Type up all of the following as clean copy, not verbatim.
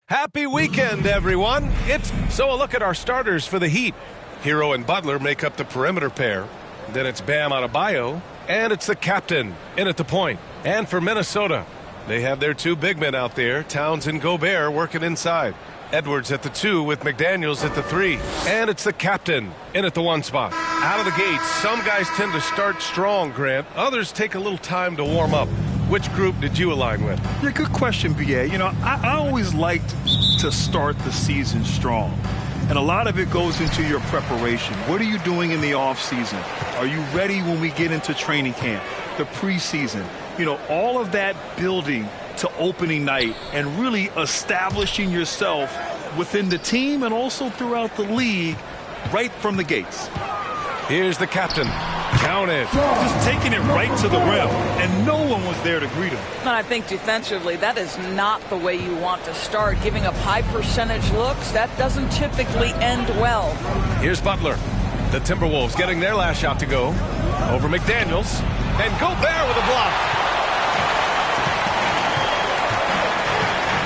Happy weekend, everyone. So a look at our starters for the Heat. Hero and Butler make up the perimeter pair. Then it's Bam Adebayo, and it's the captain in at the point. And for Minnesota, they have their two big men out there, Towns and Gobert, working inside. Edwards at the 2 with McDaniels at the 3. And it's the captain in at the 1 spot. Out of the gates, some guys tend to start strong, Grant. Others take a little time to warm up. Which group did you align with? Yeah, good question, B.A. You know, I always liked to start the season strong. And a lot of it goes into your preparation. What are you doing in the offseason? Are you ready when we get into training camp, the preseason? You know, all of that building to opening night and really establishing yourself within the team and also throughout the league right from the gates. Here's the captain. Count it. Just taking it right to the rim, and no one was there to greet him. And I think defensively, that is not the way you want to start. Giving up high percentage looks, that doesn't typically end well. Here's Butler. The Timberwolves getting their last shot to go. Over McDaniels. And Gobert with a block.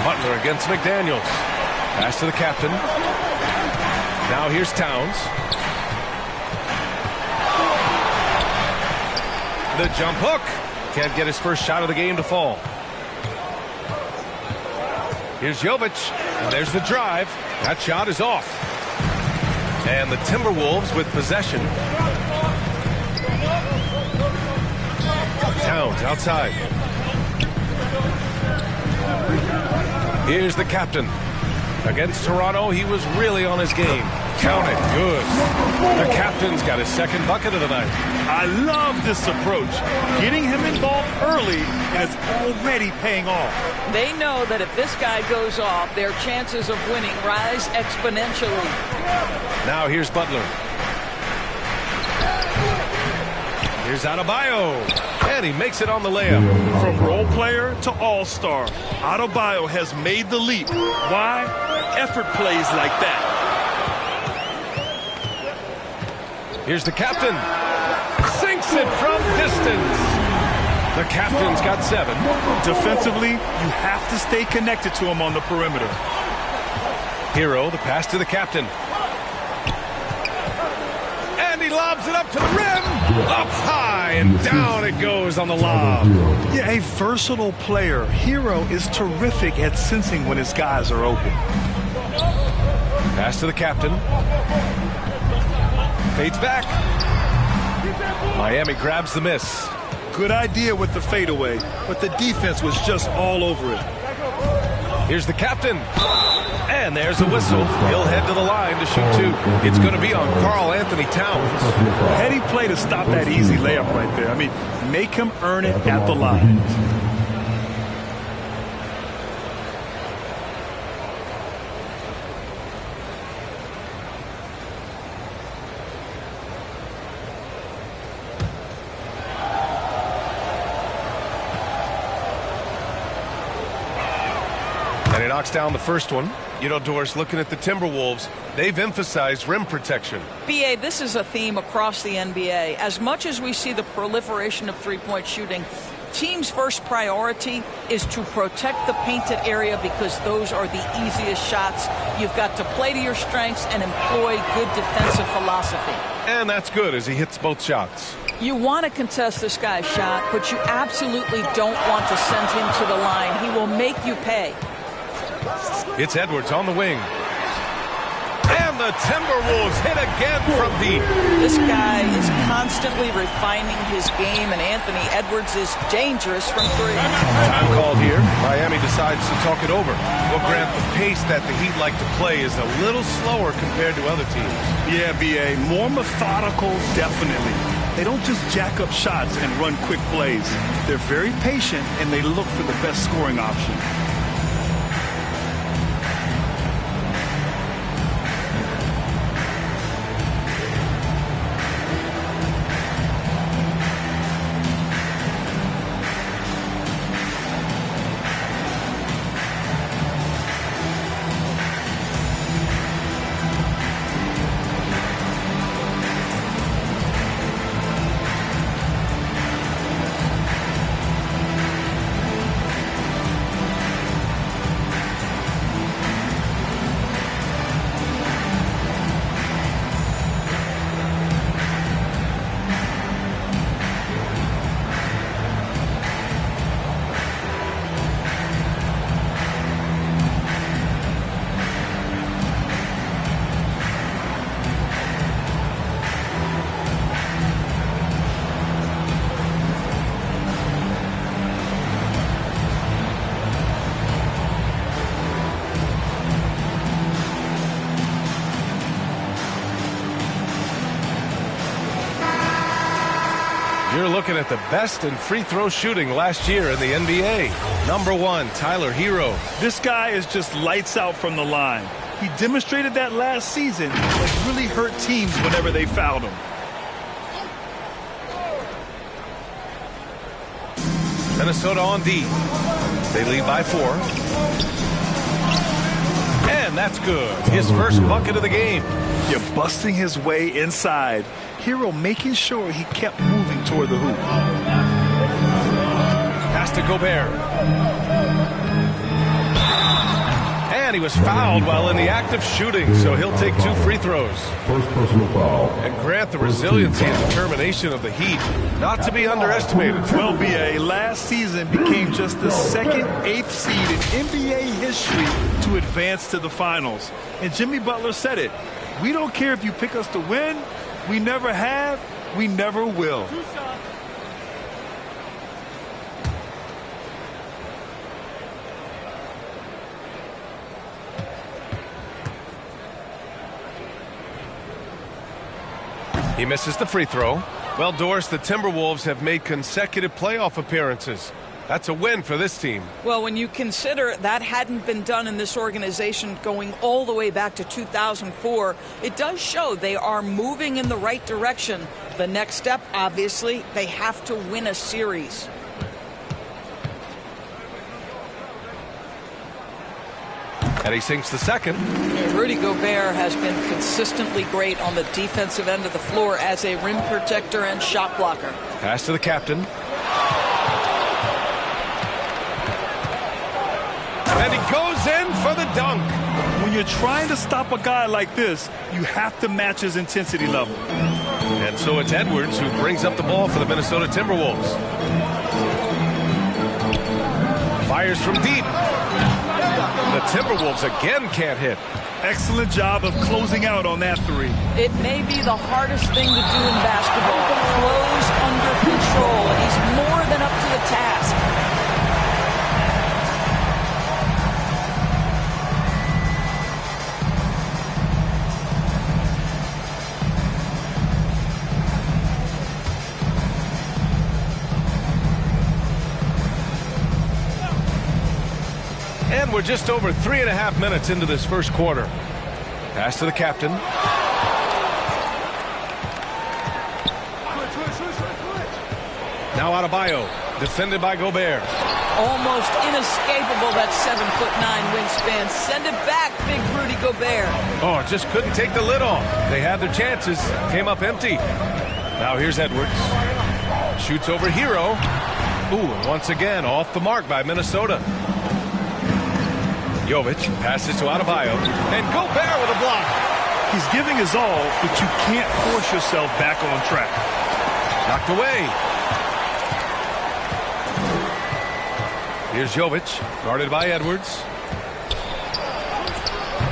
Butler against McDaniels. Pass to the captain. Now here's Towns. The jump hook. Can't get his first shot of the game to fall. Here's Jovic. And there's the drive. That shot is off. And the Timberwolves with possession. Towns outside. Here's the captain. Against Toronto, he was really on his game. Count it. Good. The captain's got his second bucket of the night. I love this approach. Getting him involved early, and it's already paying off. They know that if this guy goes off, their chances of winning rise exponentially. Now here's Butler. Here's Adebayo. And he makes it on the layup. From role player to all-star, Adebayo has made the leap. Why? Effort plays like that. Here's the captain. Sinks it from distance. The captain's got 7. Defensively, you have to stay connected to him on the perimeter. Hero, the pass to the captain. And he lobs it up to the rim. Up high and down it goes on the lob. Yeah, a versatile player. Hero is terrific at sensing when his guys are open. Pass to the captain. Fades back. Miami grabs the miss. Good idea with the fadeaway, but the defense was just all over it. Here's the captain. And there's a whistle. He'll head to the line to shoot 2. It's going to be on Karl Anthony Towns. Heady play to stop that easy layup right there. I mean, make him earn it at the line. And he knocks down the first one. You know, Doris, looking at the Timberwolves, they've emphasized rim protection. B.A., this is a theme across the NBA. As much as we see the proliferation of three-point shooting, teams' first priority is to protect the painted area because those are the easiest shots. You've got to play to your strengths and employ good defensive philosophy. And that's good as he hits both shots. You want to contest this guy's shot, but you absolutely don't want to send him to the line. He will make you pay. It's Edwards on the wing. And the Timberwolves hit again from deep. This guy is constantly refining his game, and Anthony Edwards is dangerous from 3. Time called here. Miami decides to talk it over. Well, Grant, the pace that the Heat like to play is a little slower compared to other teams. Yeah, B.A., more methodical, definitely. They don't just jack up shots and run quick plays. They're very patient, and they look for the best scoring option. You're looking at the best in free throw shooting last year in the NBA. Number 1, Tyler Hero. This guy is just lights out from the line. He demonstrated that last season, but really hurt teams whenever they fouled him. Minnesota on D. They lead by 4. And that's good. His first bucket of the game. You're busting his way inside. Hero making sure he kept moving toward the hoop. Pass to Gobert. And he was fouled while in the act of shooting, so he'll take 2 free throws. First personal foul. And grant the resiliency and determination of the Heat, not to be underestimated. Well, BA, last season became just the second 8th seed in NBA history to advance to the finals. And Jimmy Butler said it. We don't care if you pick us to win. We never have. We never will. He misses the free throw. Well, Doris, the Timberwolves have made consecutive playoff appearances. That's a win for this team. Well, when you consider that hadn't been done in this organization going all the way back to 2004, it does show they are moving in the right direction. The next step, obviously, they have to win a series. And he sinks the second. Rudy Gobert has been consistently great on the defensive end of the floor as a rim protector and shot blocker. Pass to the captain. And he goes in for the dunk. When you're trying to stop a guy like this, you have to match his intensity level. And so it's Edwards who brings up the ball for the Minnesota Timberwolves. Fires from deep. The Timberwolves again can't hit. Excellent job of closing out on that 3. It may be the hardest thing to do in basketball. Close under control, and he's more than up to the task. And we're just over 3.5 minutes into this first quarter. Pass to the captain. Now Adebayo, defended by Gobert. Almost inescapable, that 7'9" wingspan. Send it back, big Rudy Gobert. Oh, just couldn't take the lid off. They had their chances, came up empty. Now here's Edwards. Shoots over Hero. Ooh, and once again, off the mark by Minnesota. Jovic passes to Adebayo, and Gobert with a block. He's giving his all, but you can't force yourself back on track. Knocked away. Here's Jovic, guarded by Edwards.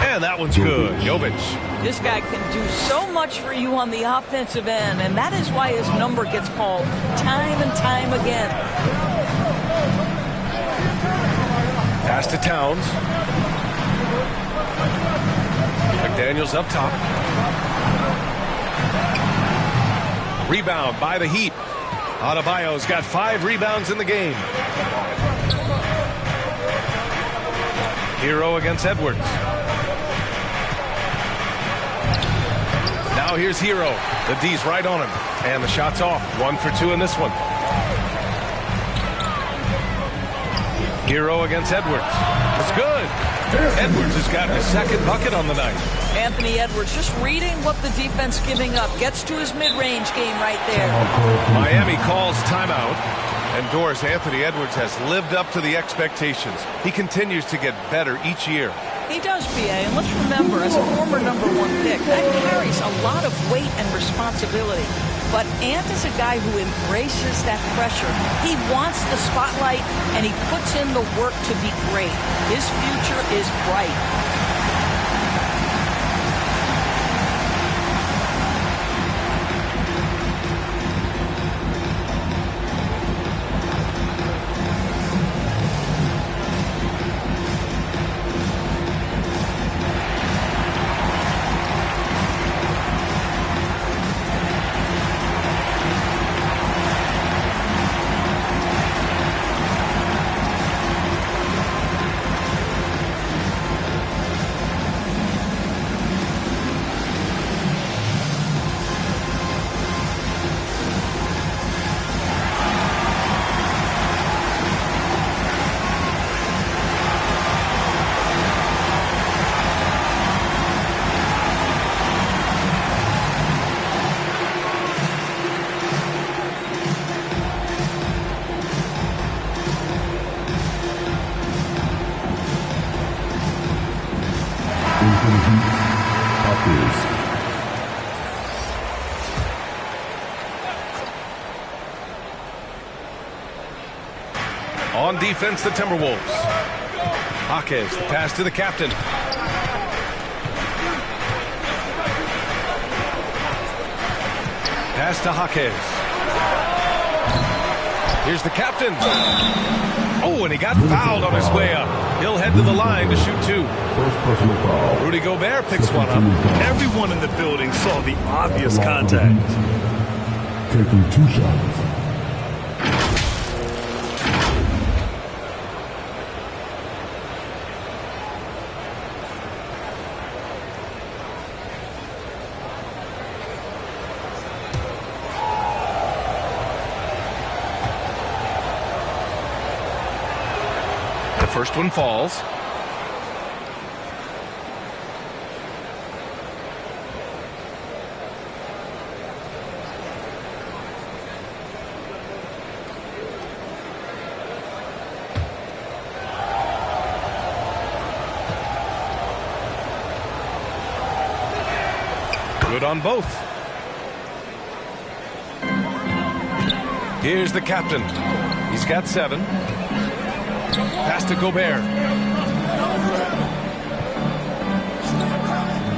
And that one's good. Jovic. This guy can do so much for you on the offensive end, and that is why his number gets called time and time again. Pass to Towns. McDaniels up top. Rebound by the Heat. Adebayo's got 5 rebounds in the game. Hero against Edwards. Now here's Hero. The D's right on him. And the shot's off. 1 for 2 in this one. Hero against Edwards. It's good. Edwards has gotten his second bucket on the night. Anthony Edwards just reading what the defense giving up. Gets to his mid-range game right there. Miami calls timeout. And Doris, Anthony Edwards has lived up to the expectations. He continues to get better each year. He does, PA, and let's remember, as a former number 1 pick, that carries a lot of weight and responsibility. But Ant is a guy who embraces that pressure. He wants the spotlight, and he puts in the work to be great. His future is bright. for the Heat, Hawkins. On defense, the Timberwolves. Hawkins, the pass to the captain. Pass to Hawkins. Here's the captain. Oh, and he got fouled on his way up. He'll head to the line to shoot two. First personal foul. Rudy Gobert picks one up. Everyone in the building saw the obvious contact. Taking 2 shots. First one falls. Good on both. Here's the captain. He's got 7. Pass to Gobert.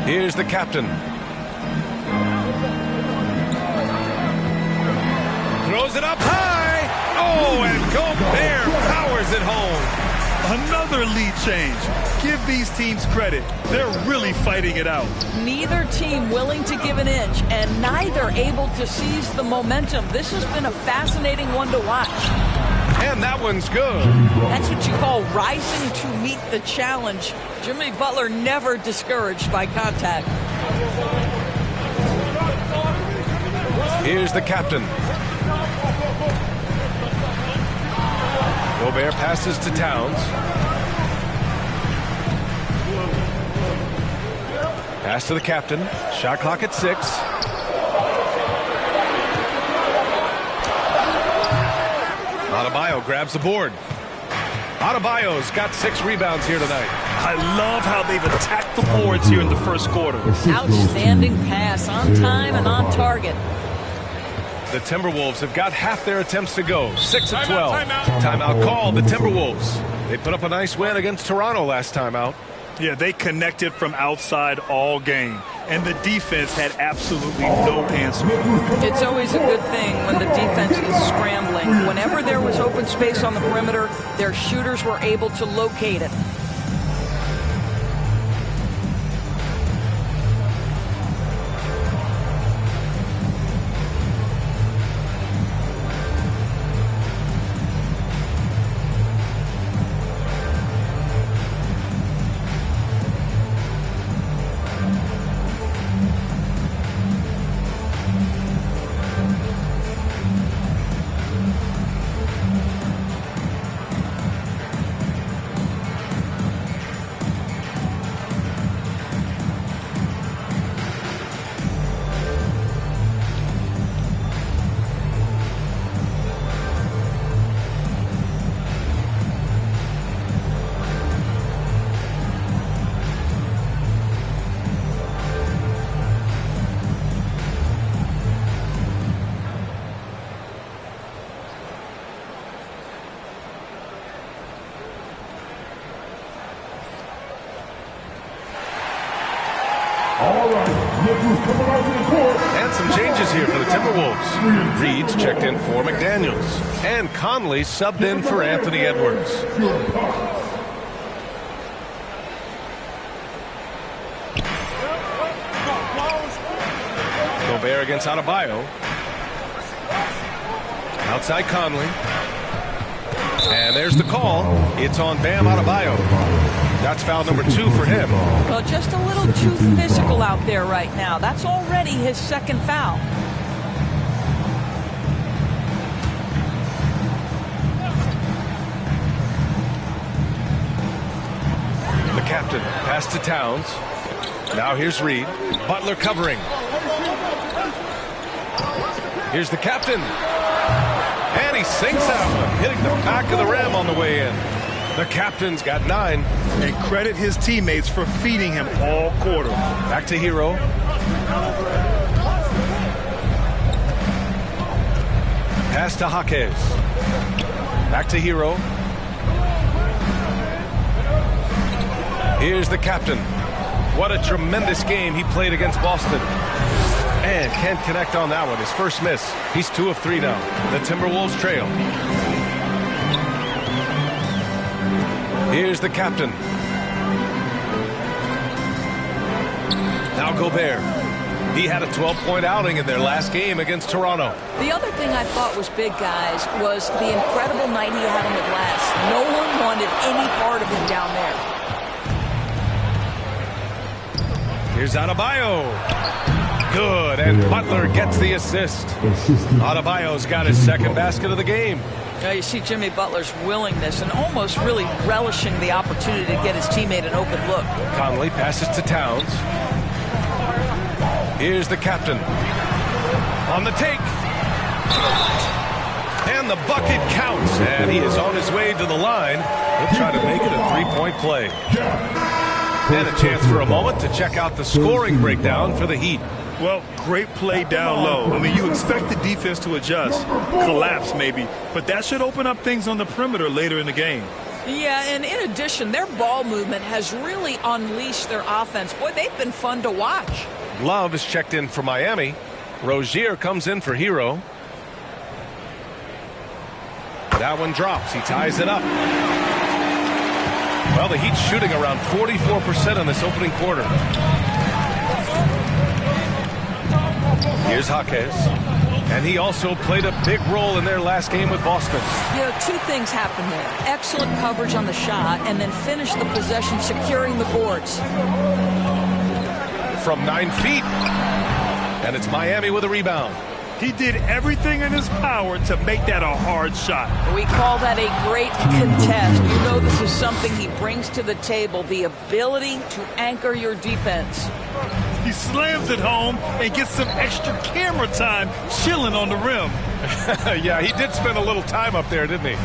Here's the captain. Throws it up high. Oh, and Gobert powers it home. Another lead change. Give these teams credit. They're really fighting it out. Neither team willing to give an inch, and neither able to seize the momentum. This has been a fascinating one to watch. And that one's good. That's what you call rising to meet the challenge. Jimmy Butler never discouraged by contact. Here's the captain. Gobert passes to Towns. Pass to the captain. Shot clock at 6. Adebayo grabs the board. Adebayo's got 6 rebounds here tonight. I love how they've attacked the boards here in the first quarter. Outstanding pass, on time and on target. The Timberwolves have got half their attempts to go. 6 of 12. Timeout called. The Timberwolves. They put up a nice win against Toronto last time out. Yeah, they connected from outside all game. And the defense had absolutely no answer. It's always a good thing when the defense is scrambling. Whenever there was open space on the perimeter, their shooters were able to locate it. And some changes here for the Timberwolves. Reed's checked in for McDaniels. And Conley subbed in for Anthony Edwards. Gobert against Adebayo. Outside Conley. And there's the call. It's on Bam Adebayo. That's foul number 2 for him. Well, just a little too physical out there right now. That's already his second foul. The captain pass to Towns. Now here's Reed. Butler covering. Here's the captain. And he sinks that one, hitting the back of the rim on the way in. The captain's got 9. And credit his teammates for feeding him all quarter. Back to Hero. Pass to Jaquez. Back to Hero. Here's the captain. What a tremendous game he played against Boston. And can't connect on that one. His first miss. He's 2 of 3 now. The Timberwolves trail. Here's the captain. Now Gobert. He had a 12-point outing in their last game against Toronto. The other thing I thought was big, guys, was the incredible night he had on the glass. No one wanted any part of him down there. Here's Adebayo. Good, and Butler gets the assist. Adebayo's got his second basket of the game. Now you see Jimmy Butler's willingness and almost really relishing the opportunity to get his teammate an open look. Conley passes to Towns. Here's the captain. On the take. And the bucket counts. And he is on his way to the line. He'll try to make it a three-point play. And a chance for a moment to check out the scoring breakdown for the Heat. Well, great play down low. I mean, you expect the defense to adjust, collapse maybe, but that should open up things on the perimeter later in the game. Yeah, and in addition, their ball movement has really unleashed their offense. Boy, they've been fun to watch. Love is checked in for Miami. Rozier comes in for Hero. That one drops. He ties it up. Well, the Heat's shooting around 44% in this opening quarter. Here's Jaquez. And he also played a big role in their last game with Boston. You know, 2 things happened there. Excellent coverage on the shot, and then finish the possession securing the boards. From 9 feet. And it's Miami with a rebound. He did everything in his power to make that a hard shot. We call that a great contest. You know this is something he brings to the table, the ability to anchor your defense. He slams it home and gets some extra camera time chilling on the rim. Yeah, he did spend a little time up there, didn't he?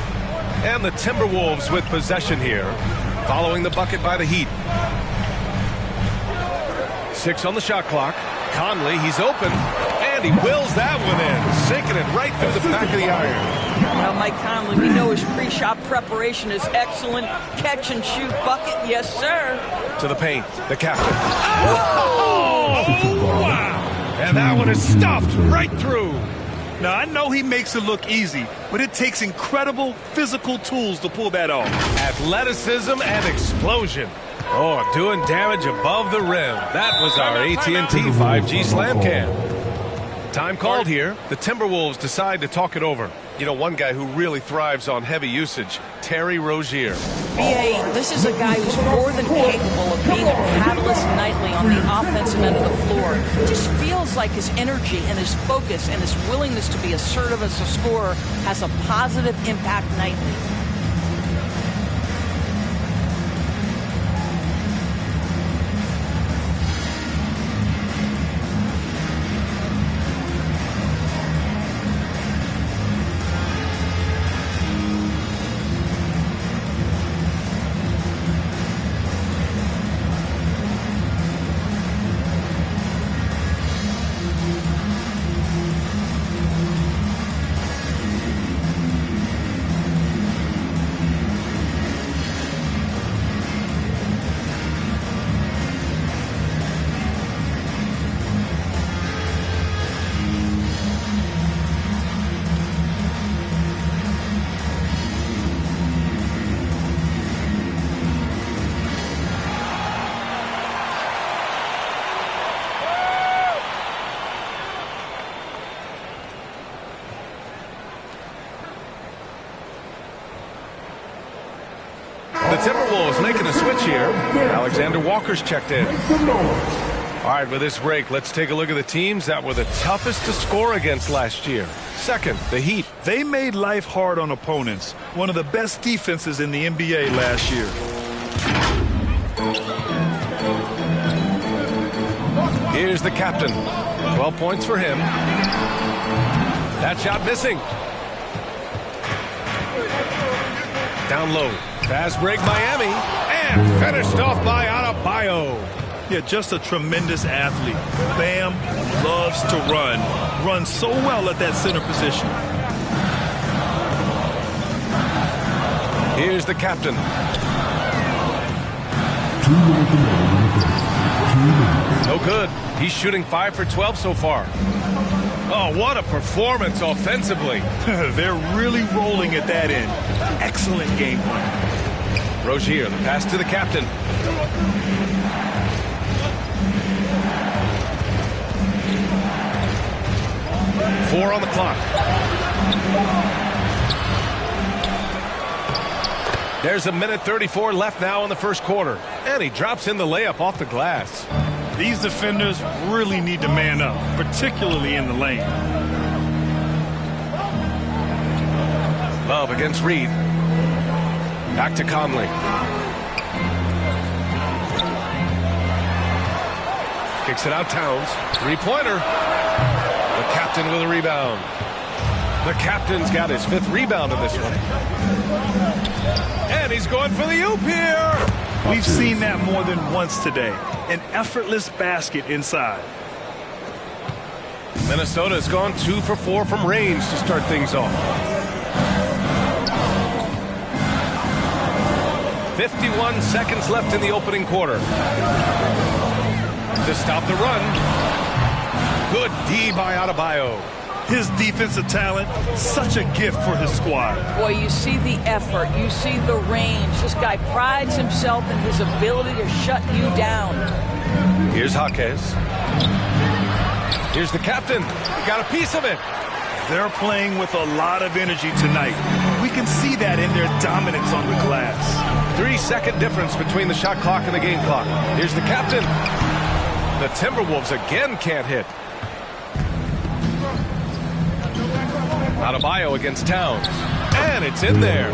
And the Timberwolves with possession here, following the bucket by the Heat. 6 on the shot clock. Conley, he's open, and he wills that one in, sinking it right through the back of the iron. Well, Mike Conley, we know his pre-shot preparation is excellent. Catch and shoot bucket, yes, sir. To the paint, the captain. Oh, wow. And that one is stuffed right through. Now, I know he makes it look easy, but it takes incredible physical tools to pull that off. Athleticism and explosion. Oh, doing damage above the rim. That was our AT&T 5G Slam Cam. Time called here. The Timberwolves decide to talk it over. You know, one guy who really thrives on heavy usage, Terry Rozier. B.A., this is a guy who's more than capable of being a catalyst nightly on the offensive end of the floor. It just feels like his energy and his focus and his willingness to be assertive as a scorer has a positive impact nightly. The Timberwolves making a switch here. Alexander Walker's checked in. All right, with this break, let's take a look at the teams that were the toughest to score against last year. Second, the Heat. They made life hard on opponents. One of the best defenses in the NBA last year. Here's the captain. 12 points for him. That shot missing. Down low. Fast break Miami, and finished off by Adebayo. Yeah, just a tremendous athlete. Bam loves to run. Runs so well at that center position. Here's the captain. 2 minutes remaining in the first. 2 minutes. No good. He's shooting 5 for 12 so far. Oh, what a performance offensively. They're really rolling at that end. Excellent game plan. Rozier, the pass to the captain. Four on the clock. There's 1:34 left now in the first quarter. And he drops in the layup off the glass. These defenders really need to man up, particularly in the lane. Love against Reed. Back to Conley. Kicks it out, Towns. Three-pointer. The captain with a rebound. The captain's got his 5th rebound in this one. And he's going for the oop here. We've seen that more than once today. An effortless basket inside. Minnesota's gone 2 for 4 from range to start things off. 51 seconds left in the opening quarter. To stop the run. Good D by Adebayo. His defensive talent, such a gift for his squad. Boy, you see the effort. You see the range. This guy prides himself in his ability to shut you down. Here's Jaquez. Here's the captain. He got a piece of it. They're playing with a lot of energy tonight. We can see that in their dominance on the glass. 3-second difference between the shot clock and the game clock. Here's the captain. The Timberwolves again can't hit. Adebayo against Towns. And it's in there.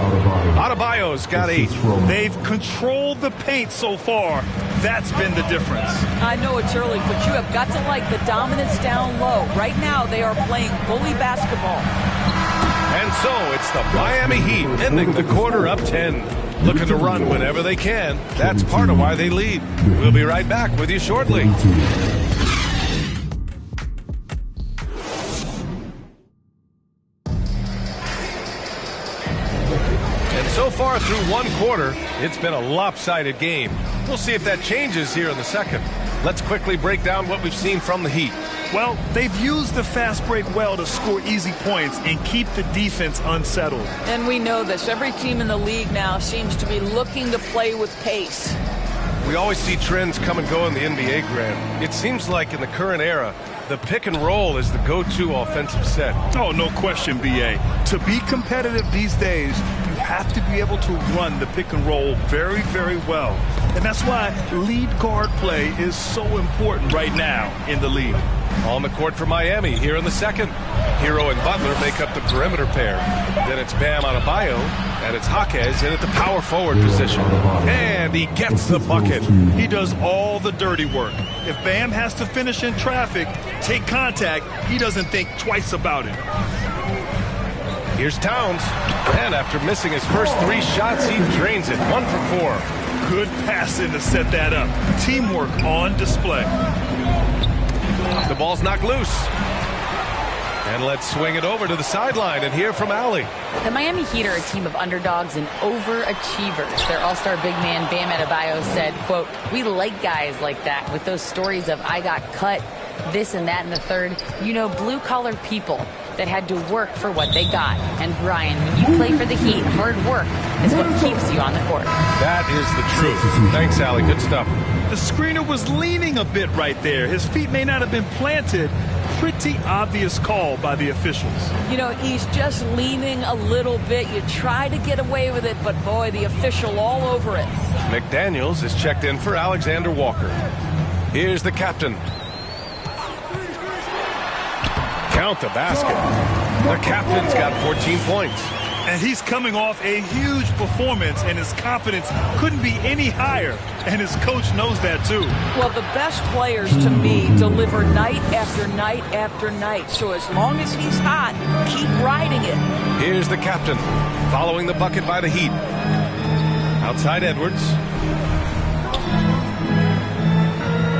Adebayo's got 8. They've controlled the paint so far. That's been the difference. I know it's early, but you have got to like the dominance down low. Right now, they are playing bully basketball. And so it's the Miami Heat ending the quarter up 10. Looking to run whenever they can. That's part of why they lead. We'll be right back with you shortly. So far through one quarter, it's been a lopsided game. We'll see if that changes here in the second. Let's quickly break down what we've seen from the Heat. Well, they've used the fast break well to score easy points and keep the defense unsettled. And we know this. Every team in the league now seems to be looking to play with pace. We always see trends come and go in the NBA, Grant. It seems like in the current era, the pick and roll is the go-to offensive set. Oh, no question, B.A. To be competitive these days, you have to be able to run the pick and roll very, very well. And that's why lead guard play is so important right now in the league. On the court for Miami here in the second. Hero and Butler make up the perimeter pair. Then it's Bam Adebayo, and it's Jaquez in at the power forward position. And he gets the bucket. He does all the dirty work. If Bam has to finish in traffic, take contact, he doesn't think twice about it. Here's Towns. And after missing his first 3 shots, he drains it. 1 for 4. Good passing to set that up. Teamwork on display. The ball's knocked loose. And let's swing it over to the sideline and hear from Allie. The Miami Heat are a team of underdogs and overachievers. Their all-star big man, Bam Adebayo, said, quote, "We like guys like that with those stories of I got cut, this and that and the third. You know, blue-collar people that had to work for what they got. And Brian, when you play for the Heat, hard work is what keeps you on the court." That is the truth. Thanks, Allie. Good stuff. The screener was leaning a bit right there. His feet may not have been planted. Pretty obvious call by the officials. You know, he's just leaning a little bit. You try to get away with it, but boy, the official all over it. McDaniels is checked in for Alexander Walker. Here's the captain. Count the basket. The captain's got 14 points. And he's coming off a huge performance, and his confidence couldn't be any higher. And his coach knows that, too. Well, the best players, to me, deliver night after night after night. So as long as he's hot, keep riding it. Here's the captain, following the bucket by the Heat. Outside Edwards.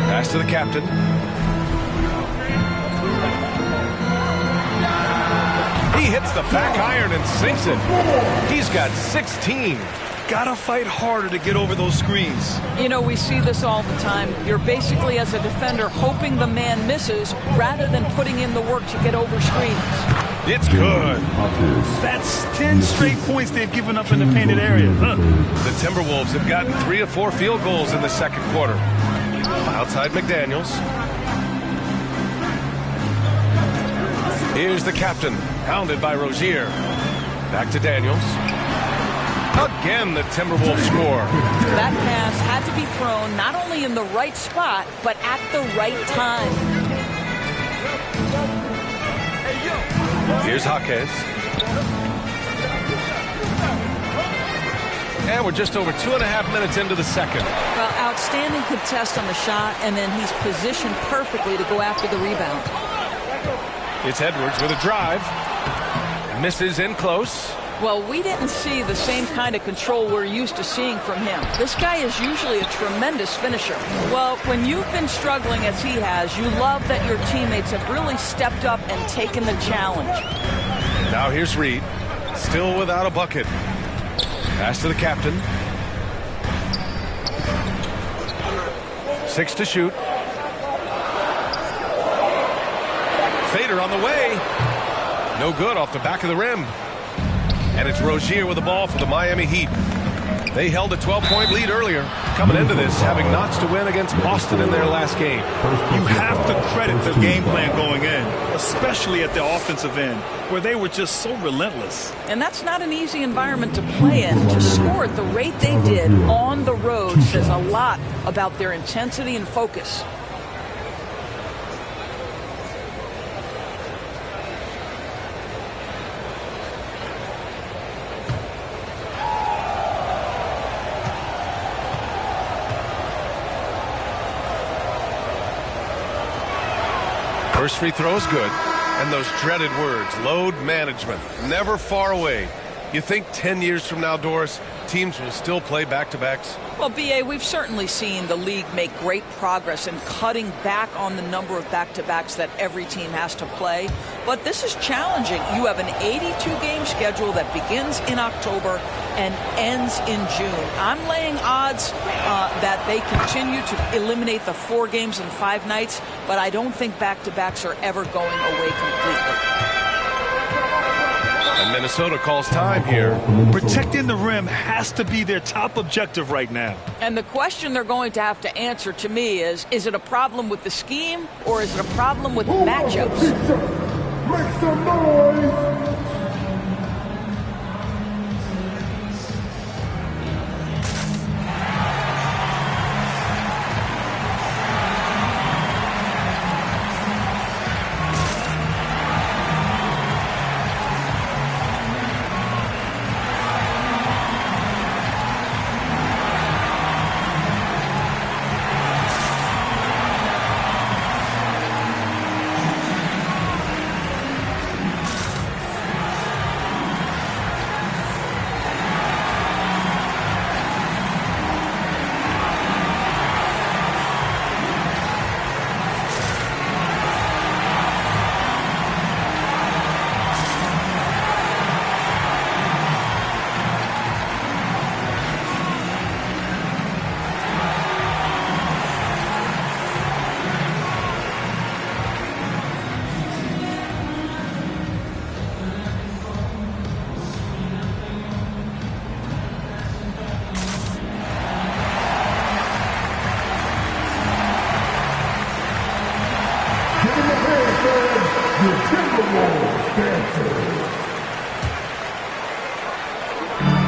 Pass to the captain. He hits the back iron and sinks it. He's got 16. Gotta fight harder to get over those screens. You know, we see this all the time. You're basically, as a defender, hoping the man misses rather than putting in the work to get over screens. It's good. That's 10 straight points they've given up in the painted area. The Timberwolves have gotten 3 of 4 field goals in the second quarter. Outside McDaniels. Here's the captain, hounded by Rozier. Back to Daniels. Again, the Timberwolves score. That pass had to be thrown not only in the right spot, but at the right time. Here's Jaquez. And we're just over 2.5 minutes into the second. Well, outstanding contest on the shot, and then he's positioned perfectly to go after the rebound. It's Edwards with a drive. Misses in close. Well, we didn't see the same kind of control we're used to seeing from him. This guy is usually a tremendous finisher. Well, when you've been struggling as he has, you love that your teammates have really stepped up and taken the challenge. Now here's Reed, still without a bucket. Pass to the captain. 6 to shoot. Fader on the way. No good off the back of the rim. And it's Rozier with the ball for the Miami Heat. They held a 12-point lead earlier, coming into this, having notched a win against Boston in their last game. You have to credit the game plan going in, especially at the offensive end, where they were just so relentless. And that's not an easy environment to play in. To score at the rate they did on the road says a lot about their intensity and focus. First free throw is good. And those dreaded words, load management, never far away. You think 10 years from now, Doris, teams will still play back-to-backs? Well, B.A., we've certainly seen the league make great progress in cutting back on the number of back-to-backs that every team has to play. But this is challenging. You have an 82-game schedule that begins in October and ends in June. I'm laying odds that they continue to eliminate the 4 games in 5 nights, but I don't think back-to-backs are ever going away completely. And Minnesota calls time here. Protecting the rim has to be their top objective right now. And the question they're going to have to answer to me is it a problem with the scheme or is it a problem with matchups? Make some noise!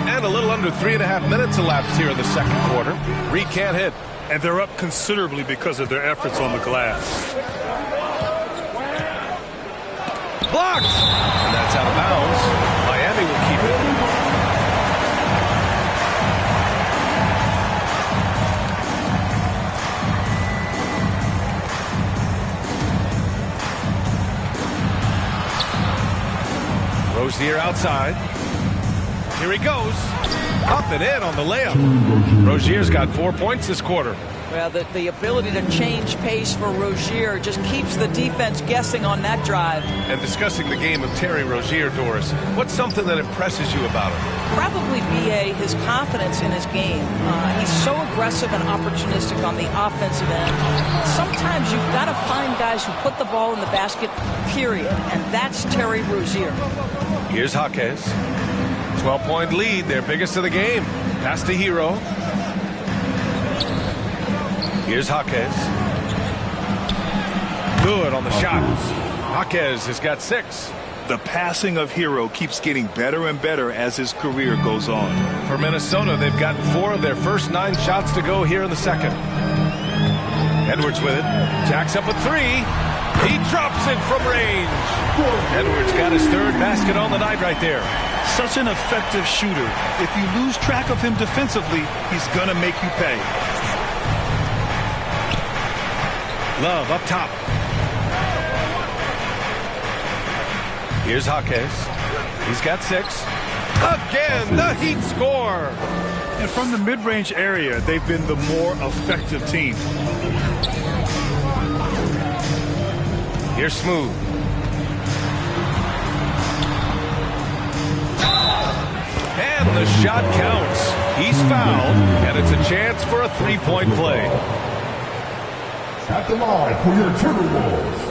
And a little under 3.5 minutes elapsed here in the second quarter. Reed can't hit. And they're up considerably because of their efforts on the glass. Blocked! And that's out of bounds. Miami will keep it. Rozier outside. Here he goes. Up and in on the layup. Rozier's got 4 points this quarter. Well, the ability to change pace for Rozier just keeps the defense guessing on that drive. And discussing the game of Terry Rozier, Doris, what's something that impresses you about him? Probably, B.A., his confidence in his game. He's so aggressive and opportunistic on the offensive end. Sometimes you've got to find guys who put the ball in the basket, period. And that's Terry Rozier. Here's Jaquez. 12-point lead, their biggest of the game. Pass to Hero. Here's Jaquez. Good on the shot. Jaquez has got 6. The passing of Hero keeps getting better and better as his career goes on. For Minnesota, they've gotten 4 of their first 9 shots to go here in the second. Edwards with it. Jacks up a 3. He drops it from range. Edwards got his 3rd basket on the night right there. Such an effective shooter. If you lose track of him defensively, he's going to make you pay. Love up top. Here's Jaquez. He's got 6. Again, the Heat score. And from the mid-range area, they've been the more effective team. Here's Smooth. And the shot counts. He's fouled, and it's a chance for a 3-point play. At the line for your Timberwolves,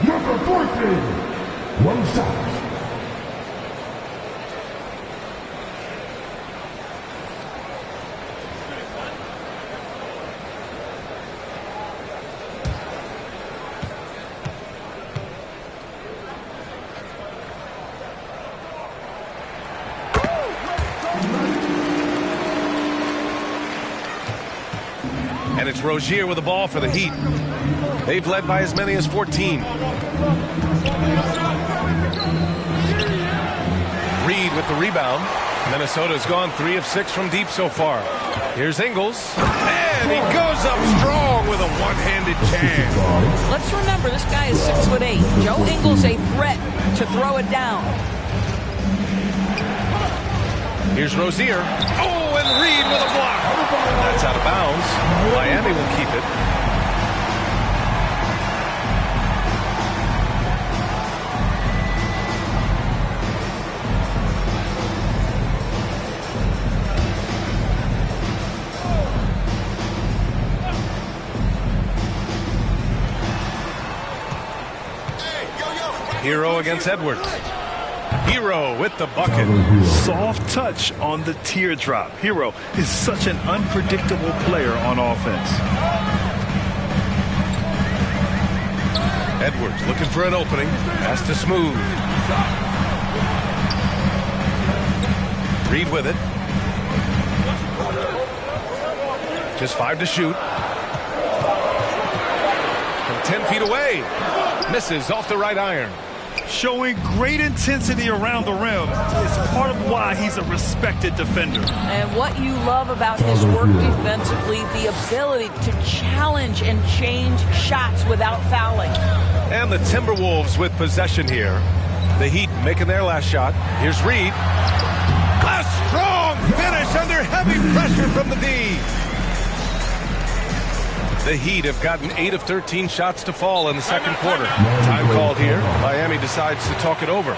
number 14, one shot. And it's Rozier with the ball for the Heat. They've led by as many as 14. Reed with the rebound. Minnesota's gone 3 of 6 from deep so far. Here's Ingles. And he goes up strong with a one-handed jam. Let's remember, this guy is 6'8". Joe Ingles a threat to throw it down. Here's Rozier. Oh, and Reed with a block. That's out of bounds. Miami will keep it. Hero against Edwards. Hero with the bucket. Soft touch on the teardrop. Hero is such an unpredictable player on offense. Edwards looking for an opening. Pass to Smooth. Reed with it. Just 5 to shoot. From 10 feet away. Misses off the right iron. Showing great intensity around the rim is part of why he's a respected defender. And what you love about his work defensively, the ability to challenge and change shots without fouling. And the Timberwolves with possession here. The Heat making their last shot. Here's Reed. A strong finish under heavy pressure from the D. The Heat have gotten 8 of 13 shots to fall in the second quarter. Time called here. Miami decides to talk it over.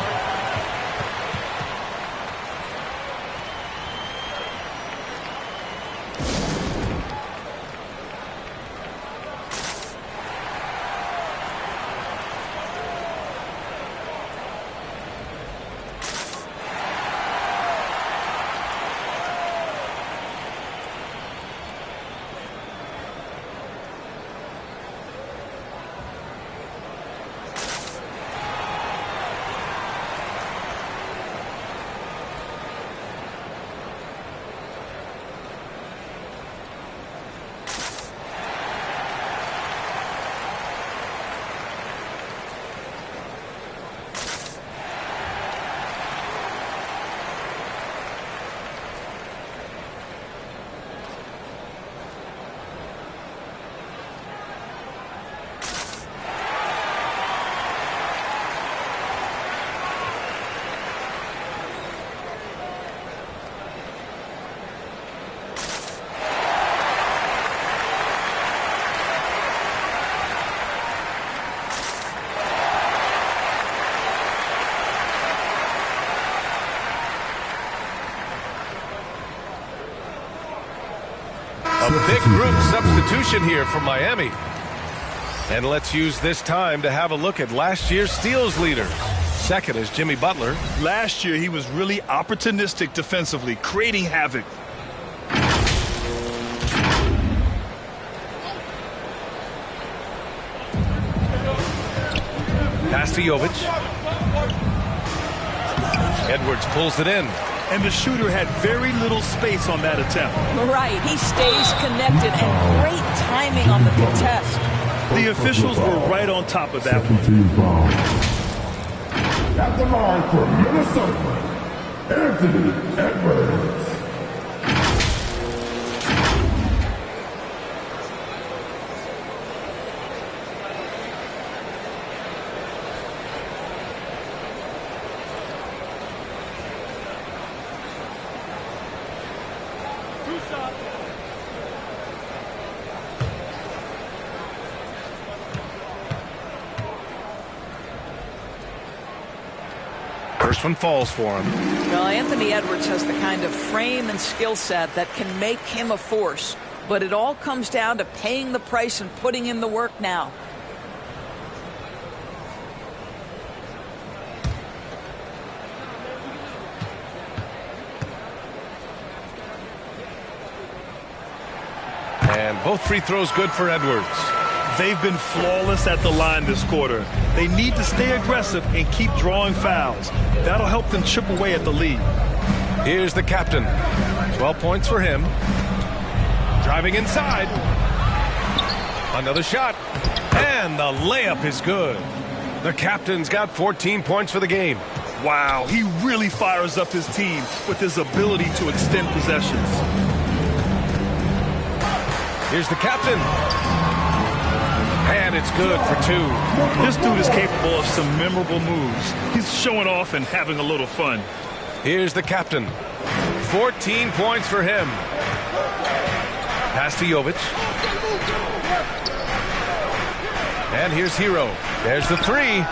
Big group substitution here for Miami. And let's use this time to have a look at last year's steals leader. Second is Jimmy Butler. Last year, he was really opportunistic defensively, creating havoc. Pass to Jovic. Edwards pulls it in. And the shooter had very little space on that attempt. Right, he stays connected and great timing on the contest. The officials were right on top of that one. Team foul. At the line for Minnesota, Anthony Edwards. First one falls for him. Well, Anthony Edwards has the kind of frame and skill set that can make him a force. But it all comes down to paying the price and putting in the work now. And both free throws good for Edwards. They've been flawless at the line this quarter. They need to stay aggressive and keep drawing fouls. That'll help them chip away at the lead. Here's the captain. 12 points for him. Driving inside. Another shot. And the layup is good. The captain's got 14 points for the game. Wow, he really fires up his team with his ability to extend possessions. Here's the captain. And it's good for two. This dude is capable of some memorable moves. He's showing off and having a little fun. Here's the captain. 14 points for him. Pass to Jovic. And here's Hero. There's the three.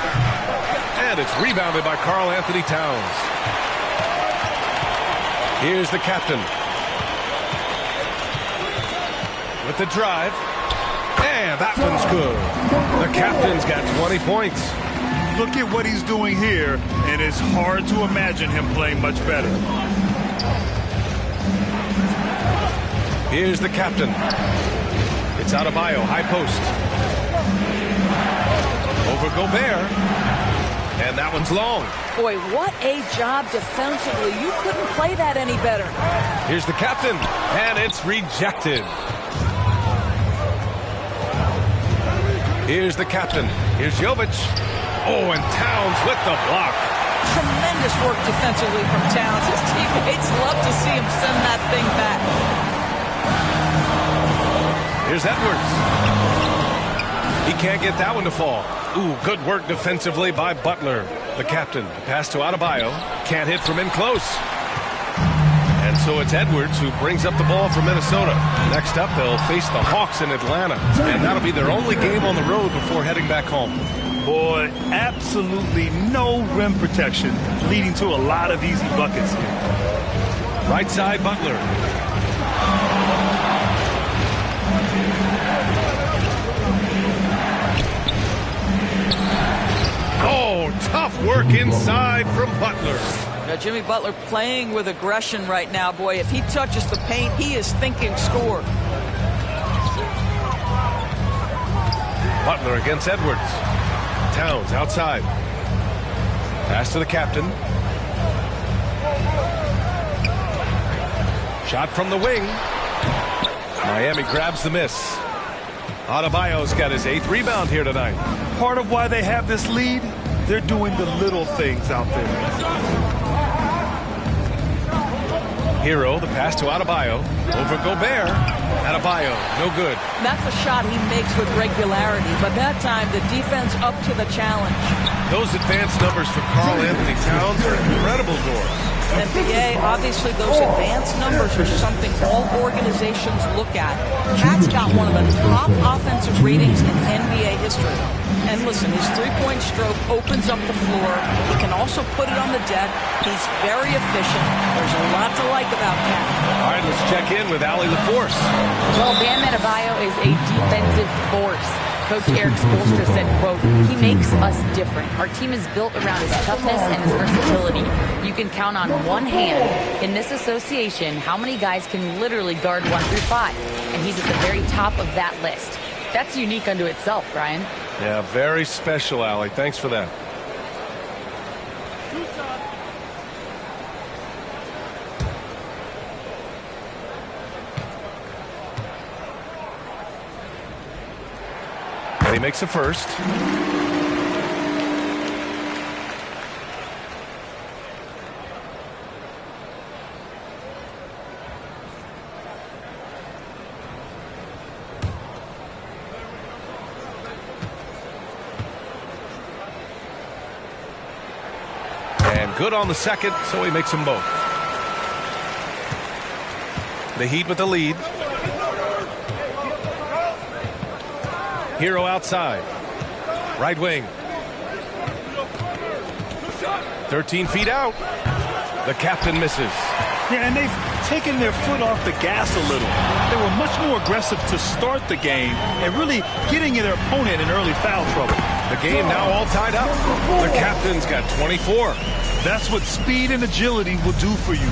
And it's rebounded by Karl Anthony Towns. Here's the captain. With the drive. And that one's good. The captain's got 20 points. Look at what he's doing here, and it's hard to imagine him playing much better. Here's the captain. It's Adebayo, high post. Over Gobert. And that one's long. Boy, what a job defensively. You couldn't play that any better. Here's the captain. And it's rejected. Here's the captain. Here's Jovic. Oh, and Towns with the block. Tremendous work defensively from Towns. His teammates love to see him send that thing back. Here's Edwards. He can't get that one to fall. Ooh, good work defensively by Butler. The captain. Pass to Adebayo. Can't hit from in close. And so it's Edwards who brings up the ball for Minnesota. Next up, they'll face the Hawks in Atlanta. And that'll be their only game on the road before heading back home. Boy, absolutely no rim protection, leading to a lot of easy buckets here. Right side, Butler. Oh, tough work inside from Butler. Now, Jimmy Butler playing with aggression right now. Boy, if he touches the paint, he is thinking score. Butler against Edwards. Towns outside. Pass to the captain. Shot from the wing. Miami grabs the miss. Adebayo's got his 8th rebound here tonight. Part of why they have this lead, they're doing the little things out there. Hero, the pass to Adebayo. Over Gobert. Adebayo, no good. That's a shot he makes with regularity, but that time the defense up to the challenge. Those advanced numbers for Karl Anthony Towns are incredible doors. NBA, obviously those advanced numbers are something all organizations look at. Cat's got one of the top offensive ratings in NBA history. And listen, his three-point stroke opens up the floor. He can also put it on the deck. He's very efficient. There's a lot to like about Cat. All right, let's check in with Allie LaForce. Well, Bam Adebayo is a defensive force. Coach Eric Spoelstra said, quote, he makes us different. Our team is built around his toughness and his versatility. You can count on one hand in this association how many guys can literally guard 1 through 5. And he's at the very top of that list. That's unique unto itself, Brian. Yeah, very special, Allie. Thanks for that. And he makes a first. And good on the second, so he makes them both. The Heat with the lead. Hero outside. Right wing. 13 feet out. The captain misses. Yeah, and they've taken their foot off the gas a little. They were much more aggressive to start the game and really getting their opponent in early foul trouble. The game now all tied up. The captain's got 24. That's what speed and agility will do for you.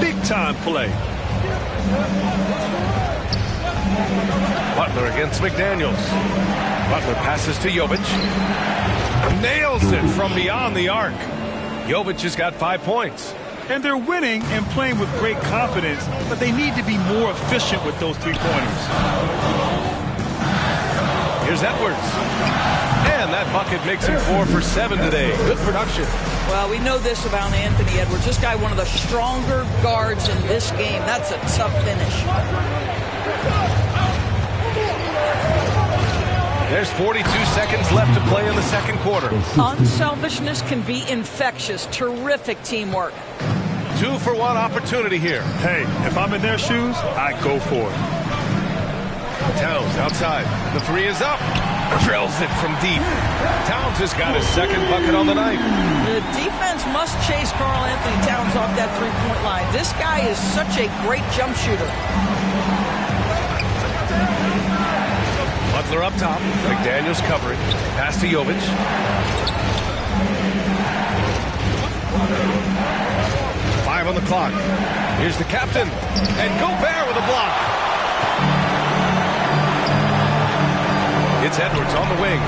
Big time play. Butler against McDaniels. Butler passes to Jovic. Nails it from beyond the arc. Jovic has got 5 points. And they're winning and playing with great confidence, but they need to be more efficient with those three-pointers. Here's Edwards. And that bucket makes him 4 for 7 today. Good production. Well, we know this about Anthony Edwards. This guy, one of the stronger guards in this game. That's a tough finish. There's 42 seconds left to play in the second quarter. Unselfishness can be infectious. Terrific teamwork. 2-for-1 opportunity here. Hey, if I'm in their shoes, I go for it. Towns outside. The three is up. Drills it from deep. Towns has got his second bucket on the night. The defense must chase Karl Anthony Towns off that three-point line. This guy is such a great jump shooter. Butler up top. McDaniels covering. Pass to Jovic. Five on the clock. Here's the captain. And Gobert with a block. It's Edwards on the wing.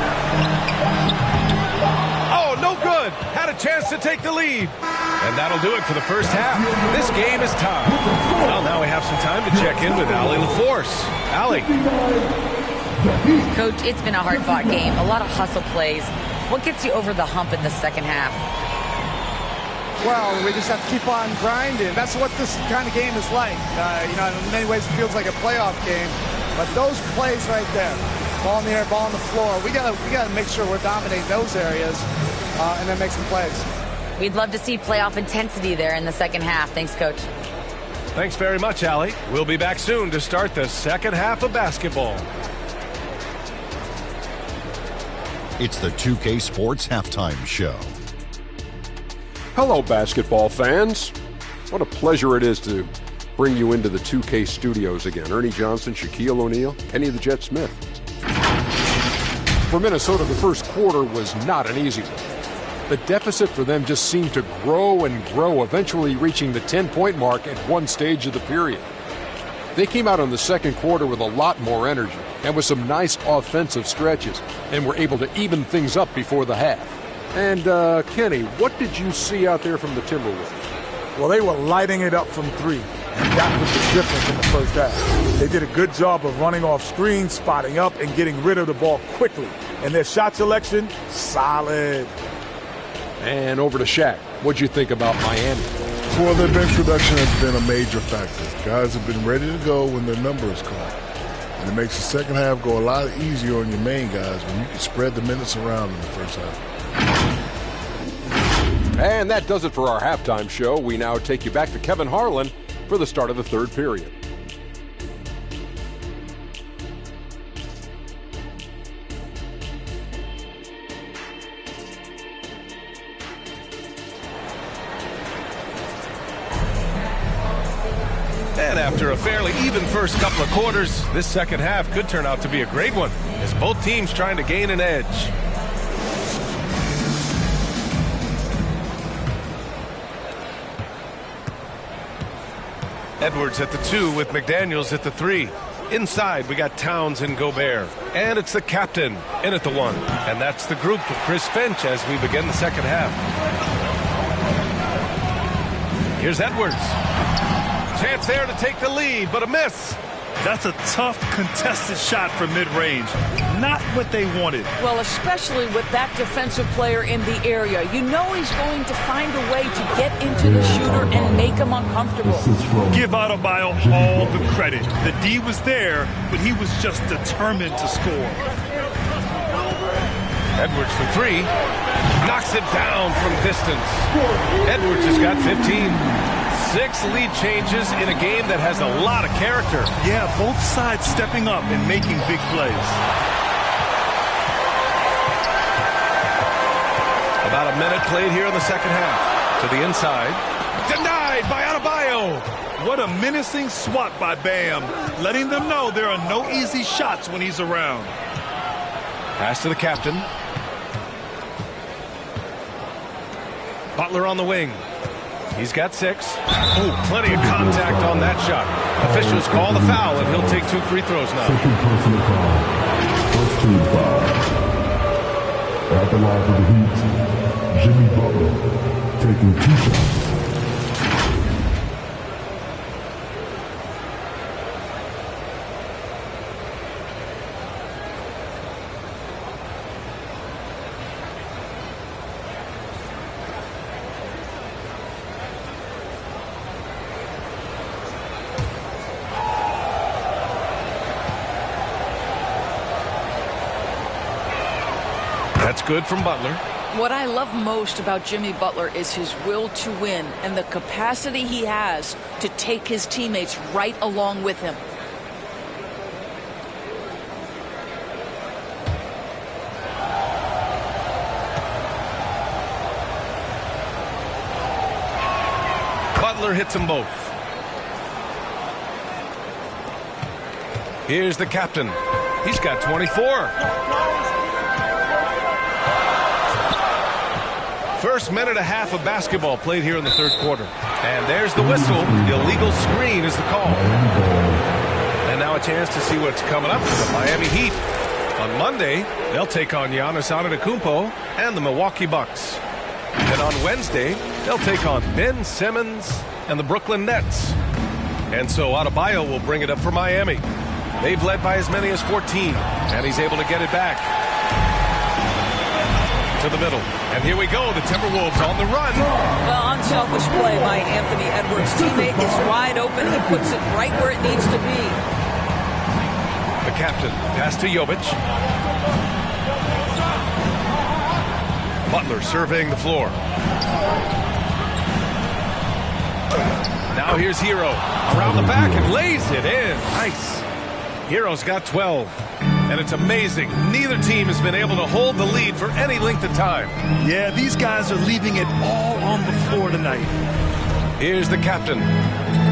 Oh, no good. Had a chance to take the lead. And that'll do it for the first half. This game is tied. Well, now we have some time to check in with Allie LaForce. Allie. Coach, it's been a hard-fought game. A lot of hustle plays. What gets you over the hump in the second half? Well, we just have to keep on grinding. That's what this kind of game is like. In many ways, it feels like a playoff game. But those plays right there, ball in the air, ball on the floor, we gotta make sure we're dominating those areas and then make some plays. We'd love to see playoff intensity there in the second half. Thanks, Coach. Thanks very much, Allie. We'll be back soon to start the second half of basketball. It's the 2K Sports Halftime Show. Hello, basketball fans. What a pleasure it is to bring you into the 2K studios again. Ernie Johnson, Shaquille O'Neal, Kenny the Jet Smith. For Minnesota, the first quarter was not an easy one. The deficit for them just seemed to grow and grow, eventually reaching the 10-point mark at one stage of the period. They came out in the second quarter with a lot more energy and with some nice offensive stretches and were able to even things up before the half. And, Kenny, what did you see out there from the Timberwolves? Well, they were lighting it up from three, and that was the difference in the first half. They did a good job of running off screens, spotting up, and getting rid of the ball quickly. And their shot selection, solid. And over to Shaq. What'd you think about Miami? Well, their bench production has been a major factor. Guys have been ready to go when their number is called. And it makes the second half go a lot easier on your main guys when you can spread the minutes around in the first half. And that does it for our halftime show. We now take you back to Kevin Harlan for the start of the third period. And after a fairly even first couple of quarters, this second half could turn out to be a great one, as both teams trying to gain an edge. Edwards at the 2 with McDaniels at the 3. Inside, we got Towns and Gobert. And it's the captain in at the 1. And that's the group for Chris Finch as we begin the second half. Here's Edwards. Chance there to take the lead, but a miss. That's a tough, contested shot from mid-range. Not what they wanted. Well, especially with that defensive player in the area. You know he's going to find a way to get into the shooter and make him uncomfortable. Give Adebayo all the credit. The D was there, but he was just determined to score. Edwards for 3. Knocks it down from distance. Edwards has got 15. 6 lead changes in a game that has a lot of character. Yeah, both sides stepping up and making big plays. About a minute played here in the second half. To the inside. Denied by Adebayo. What a menacing swat by Bam. Letting them know there are no easy shots when he's around. Pass to the captain. Butler on the wing. He's got 6. Oh, plenty of contact on that shot. Officials call the foul, and he'll take 2 free throws now. Second personal foul. First team foul. At the line for the Heat, Jimmy Butler taking 2 shots. That's good from Butler. What I love most about Jimmy Butler is his will to win and the capacity he has to take his teammates right along with him. Butler hits them both. Here's the captain. He's got 24. First minute and a half of basketball played here in the third quarter. And there's the whistle. The illegal screen is the call. And now a chance to see what's coming up for the Miami Heat. On Monday, they'll take on Giannis Antetokounmpo and the Milwaukee Bucks. And on Wednesday, they'll take on Ben Simmons and the Brooklyn Nets. And so Adebayo will bring it up for Miami. They've led by as many as 14, and he's able to get it back to the middle. And here we go, the Timberwolves on the run. Well, unselfish play by Anthony Edwards' teammate is wide open. He puts it right where it needs to be. The captain, pass to Jovic. Butler surveying the floor. Now here's Hero. Around the back and lays it in. Nice. Hero's got 12. And it's amazing. Neither team has been able to hold the lead for any length of time. Yeah, these guys are leaving it all on the floor tonight. Here's the captain.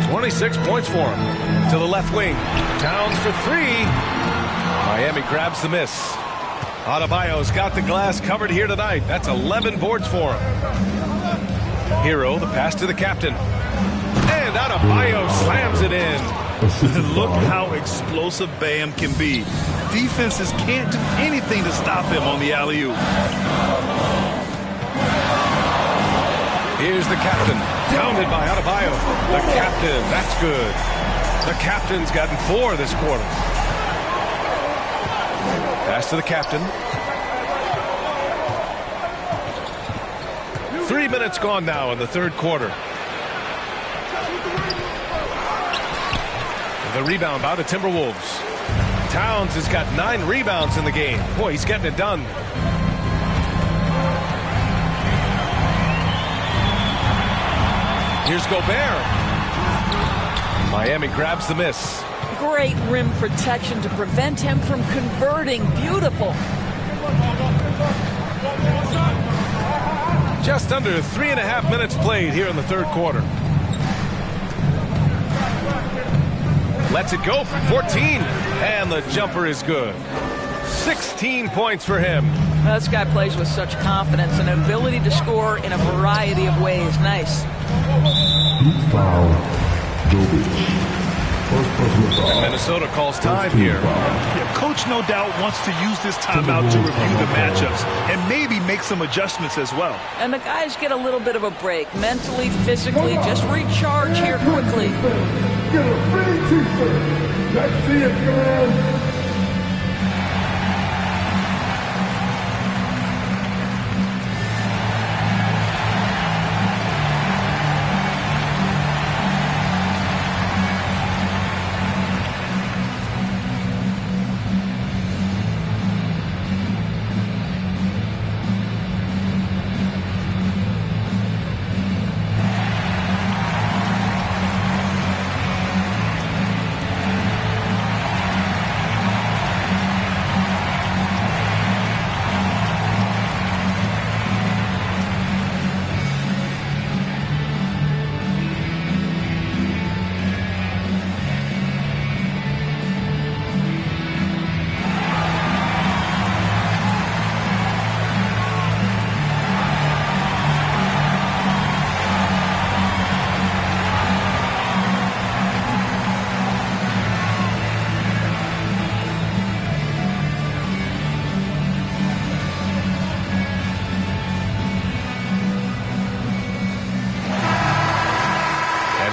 26 points for him. To the left wing. Towns for 3. Miami grabs the miss. Adebayo's got the glass covered here tonight. That's 11 boards for him. Hero, the pass to the captain. And Adebayo slams it in. Look how explosive Bam can be. Defenses can't do anything to stop him on the alley-oop. Here's the captain. Pounded by Adebayo. The captain, that's good. The captain's gotten 4 this quarter. Pass to the captain. 3 minutes gone now in the third quarter. The rebound by the Timberwolves. Towns has got 9 rebounds in the game. Boy, he's getting it done. Here's Gobert. Miami grabs the miss. Great rim protection to prevent him from converting. Beautiful. Just under 3.5 minutes played here in the third quarter. Lets it go from 14, and the jumper is good. 16 points for him. This guy plays with such confidence and an ability to score in a variety of ways. Nice. Heat foul. Jokic. First personal foul. And Minnesota calls time here. Yeah, coach no doubt wants to use this timeout to review the matchups and maybe make some adjustments as well. And the guys get a little bit of a break. Mentally, physically, just recharge here quickly. Get a free t-shirt. Let's see it, man.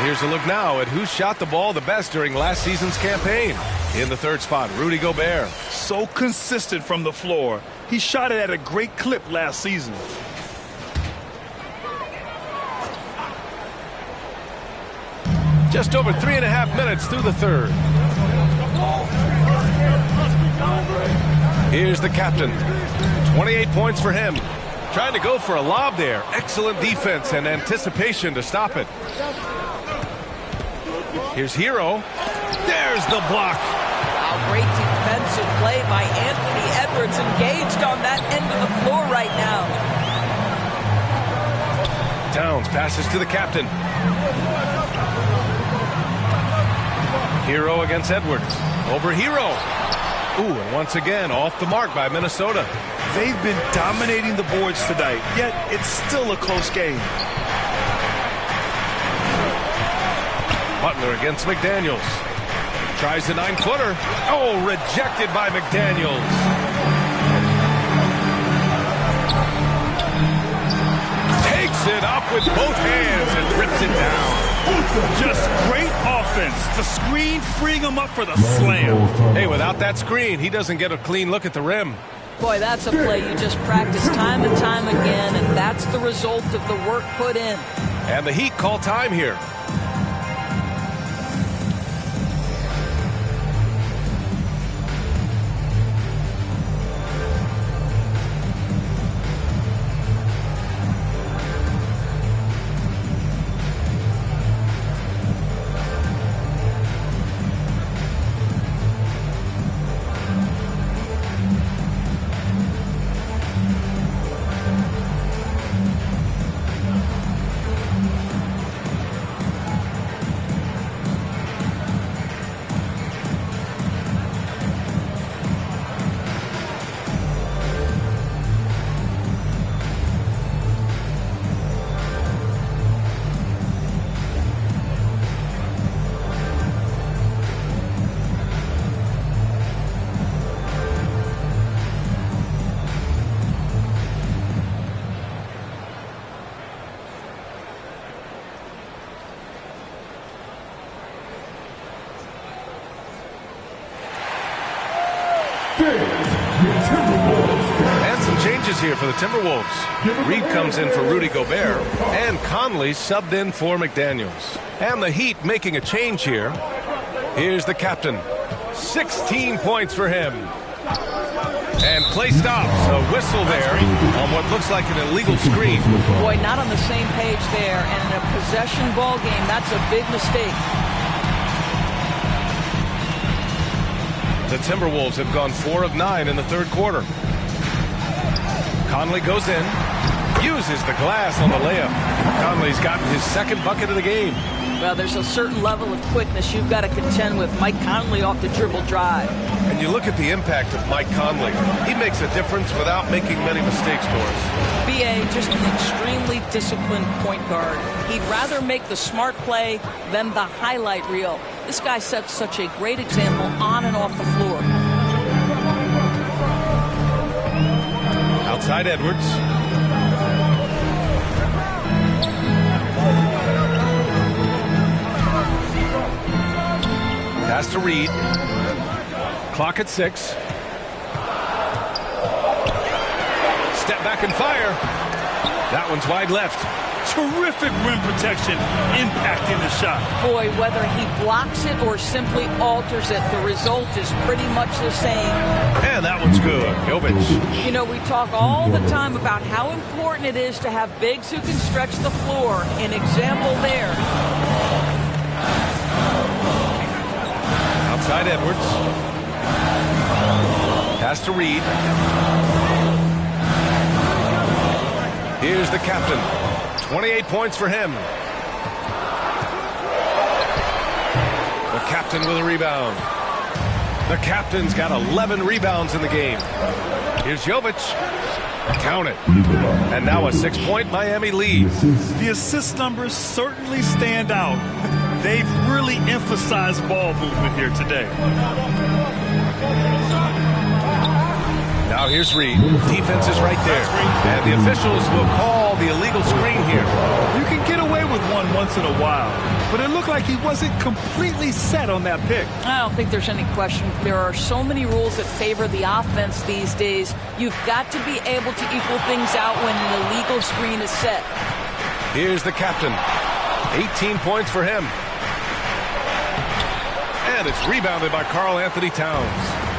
Here's a look now at who shot the ball the best during last season's campaign. In the third spot, Rudy Gobert. So consistent from the floor. He shot it at a great clip last season. Just over 3.5 minutes through the third. Here's the captain. 28 points for him. Trying to go for a lob there. Excellent defense and anticipation to stop it. Here's Hero. There's the block. Wow, great defensive play by Anthony Edwards, engaged on that end of the floor right now. Towns passes to the captain. Hero against Edwards. Over Hero. Ooh, and once again off the mark by Minnesota. They've been dominating the boards tonight, yet it's still a close game. Butler against McDaniels. Tries the 9-footer. Oh, rejected by McDaniels. Takes it up with both hands and rips it down. Just great offense. The screen freeing him up for the slam. Hey, without that screen, he doesn't get a clean look at the rim. Boy, that's a play you just practice time and time again, and that's the result of the work put in. And the Heat call time here. And some changes here for the Timberwolves. Reed comes in for Rudy Gobert, and Conley subbed in for McDaniels. And the Heat making a change here. Here's the captain. 16 points for him. And play stops. A whistle there on what looks like an illegal screen. Boy, not on the same page there. And in a possession ball game, that's a big mistake. The Timberwolves have gone 4 of 9 in the third quarter. Conley goes in, uses the glass on the layup. Conley's gotten his second bucket of the game. Well, there's a certain level of quickness you've got to contend with. Mike Conley off the dribble drive. And you look at the impact of Mike Conley. He makes a difference without making many mistakes, Doris. B.A. just an extremely disciplined point guard. He'd rather make the smart play than the highlight reel. This guy sets such a great example on and off the floor. Outside Edwards. Pass to Reed. Clock at 6. Step back and fire. That one's wide left. Terrific rim protection, impacting the shot. Boy, whether he blocks it or simply alters it, the result is pretty much the same. And that one's good. Jovic. You know, we talk all the time about how important it is to have bigs who can stretch the floor. An example there. Outside Edwards. Pass to Reed. Here's the captain. 28 points for him. The captain with a rebound. The captain's got 11 rebounds in the game. Here's Jovic. Count it. And now a 6-point Miami lead. The assist numbers certainly stand out. They've really emphasized ball movement here today. Now here's Reed. Defense is right there. And the officials will call the illegal screen here. You can get away with one once in a while, but it looked like he wasn't completely set on that pick. I don't think there's any question. There are so many rules that favor the offense these days. You've got to be able to equal things out when an illegal screen is set. Here's the captain. 18 points for him. And it's rebounded by Karl Anthony Towns.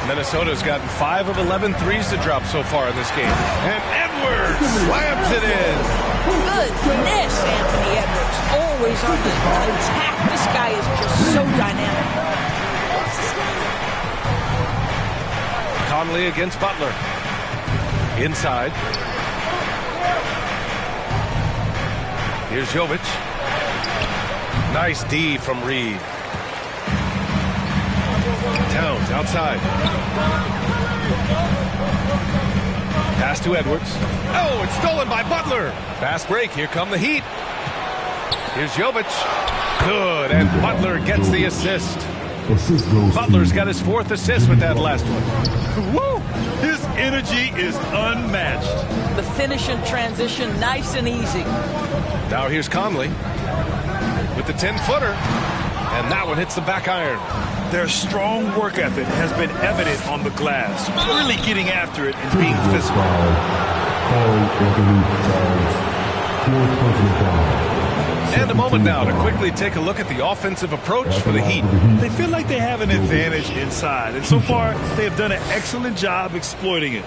Minnesota's gotten 5 of 11 threes to drop so far in this game. And Edwards slams it in. Goodness, Anthony Edwards. Always on the attack. This guy is just so dynamic. Conley against Butler. Inside. Here's Jovic. Nice D from Reed. Towns outside. Pass to Edwards. Oh, it's stolen by Butler. Fast break. Here come the Heat. Here's Jovic. Good, and Butler gets the assist. Butler's got his 4th assist with that last one. Woo! His energy is unmatched. The finish and transition, nice and easy. Now here's Conley with the 10-footer. And that one hits the back iron. Their strong work ethic has been evident on the glass, really getting after it and being physical. And a moment now to quickly take a look at the offensive approach for the Heat. They feel like they have an advantage inside, and so far they have done an excellent job exploiting it.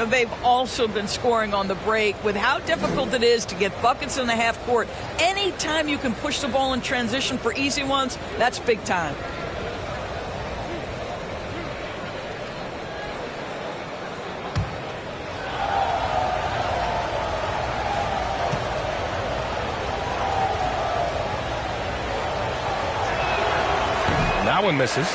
They've also been scoring on the break. With how difficult it is to get buckets in the half court, anytime you can push the ball in transition for easy ones, that's big time. That one misses.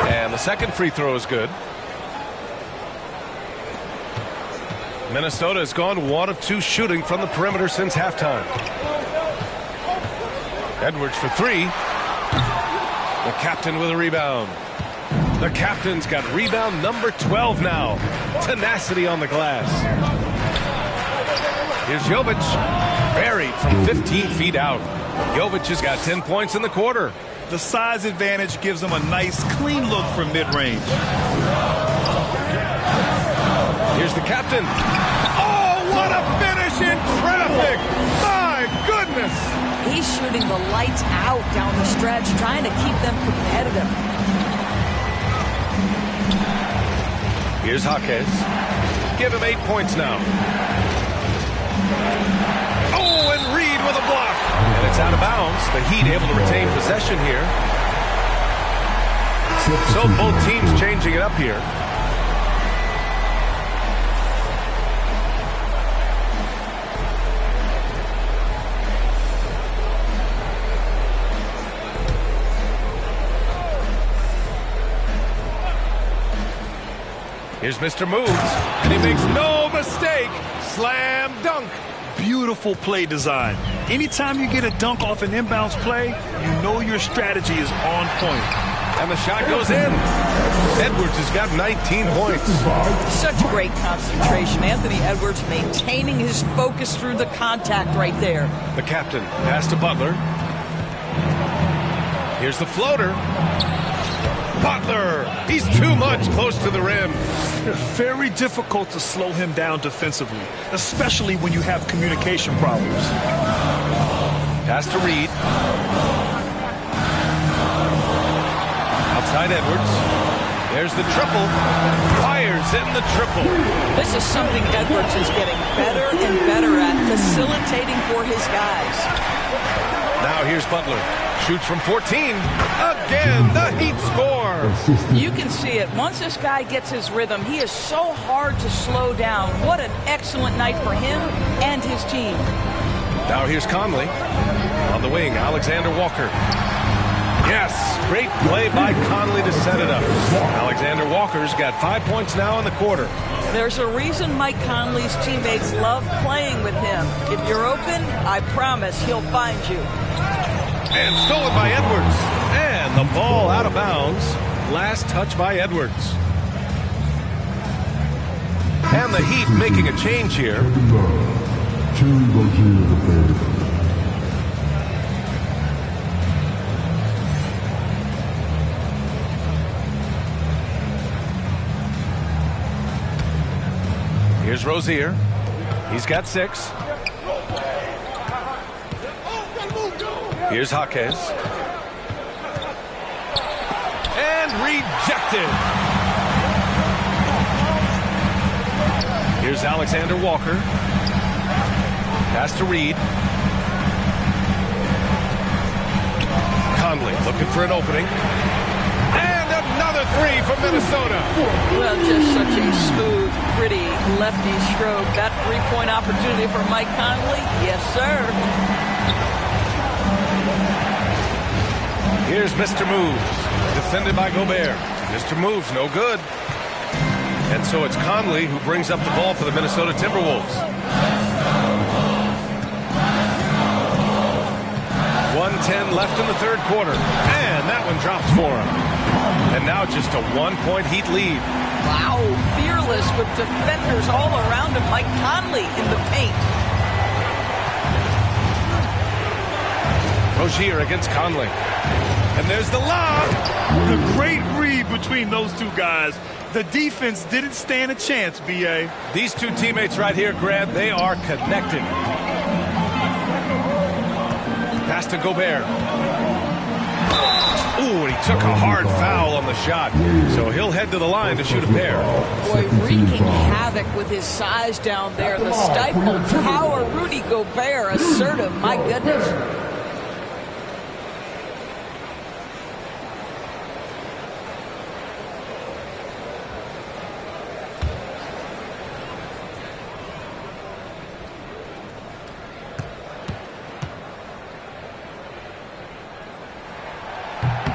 And the second free throw is good. Minnesota has gone 1 of 2 shooting from the perimeter since halftime. Edwards for 3. The captain with a rebound. The captain's got rebound number 12 now. Tenacity on the glass. Here's Jovic. Buried from 15 feet out. Jovic has got 10 points in the quarter. The size advantage gives him a nice, clean look from mid-range. Here's the captain. Oh, what a finish in traffic! My goodness! He's shooting the lights out down the stretch, trying to keep them competitive. Here's Jaquez. Give him 8 points now. Oh, and Reed with a block. And it's out of bounds. The Heat able to retain possession here. So both teams changing it up here. Here's Mr. Moves, and he makes no mistake. Slam dunk. Beautiful play design. Anytime you get a dunk off an inbounds play, you know your strategy is on point. And the shot goes in. Edwards has got 19 points. Such great concentration. Anthony Edwards maintaining his focus through the contact right there. The captain pass to Butler. Here's the floater. Butler, he's too much close to the rim. Very difficult to slow him down defensively, especially when you have communication problems. Pass to Reed. Outside Edwards. There's the triple. Fires in the triple. This is something Edwards is getting better and better at, facilitating for his guys. Now here's Butler. Shoots from 14. Again, the Heat score. You can see it. Once this guy gets his rhythm, he is so hard to slow down. What an excellent night for him and his team. Now here's Conley. On the wing, Alexander Walker. Yes, great play by Conley to set it up. Alexander Walker's got 5 points now in the quarter. There's a reason Mike Conley's teammates love playing with him. If you're open, I promise he'll find you. And stolen by Edwards. And the ball out of bounds. Last touch by Edwards. And the Heat making a change here. Terry Rozier III. Here's Rozier. He's got 6. Here's Jaquez. And rejected. Here's Alexander Walker. Pass to Reed. Conley looking for an opening. And another 3 from Minnesota. Well, just such a smooth, pretty lefty stroke. That 3-point opportunity for Mike Conley. Yes, sir. Here's Mr. Moves, defended by Gobert. Mr. Moves, no good. And so it's Conley who brings up the ball for the Minnesota Timberwolves. 1:10 left in the third quarter. And that one drops for him. And now just a 1-point Heat lead. Wow, fearless with defenders all around him. Mike Conley in the paint. Rozier against Conley. And there's the lob. The great read between those two guys. The defense didn't stand a chance, B.A. These two teammates right here, Grant, they are connected. Pass to Gobert. Ooh, and he took a hard foul on the shot. So he'll head to the line to shoot a pair. Boy, wreaking havoc with his size down there. The stifled power, Rudy Gobert, assertive, my goodness.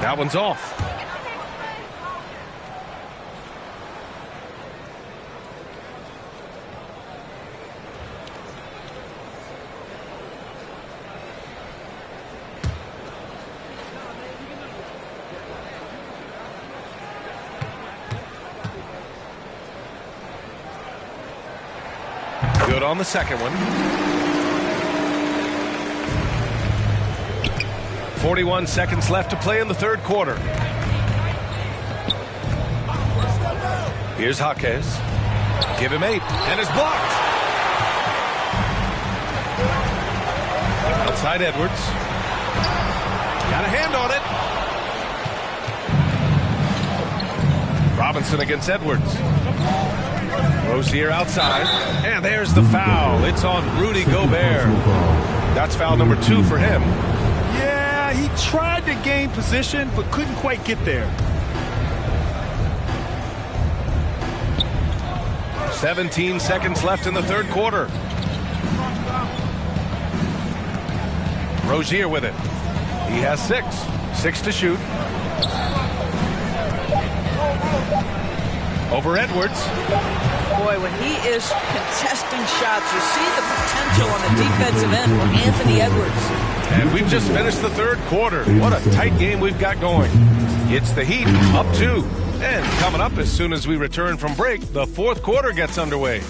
That one's off. Good Good on the second one. 41 seconds left to play in the third quarter. Here's Jaquez. Give him 8, and it's blocked. Outside Edwards. Got a hand on it. Robinson against Edwards. Rozier outside. And there's the foul. It's on Rudy Gobert. That's foul number 2 for him. Yeah, he tried to gain position, but couldn't quite get there. 17 seconds left in the third quarter. Rozier with it. He has 6. 6 to shoot. Over Edwards. Boy, when he is contesting shots, you see the potential on the defensive end for Anthony Edwards. And we've just finished the third quarter. What a tight game we've got going. It's the Heat up 2. And coming up as soon as we return from break, the fourth quarter gets underway.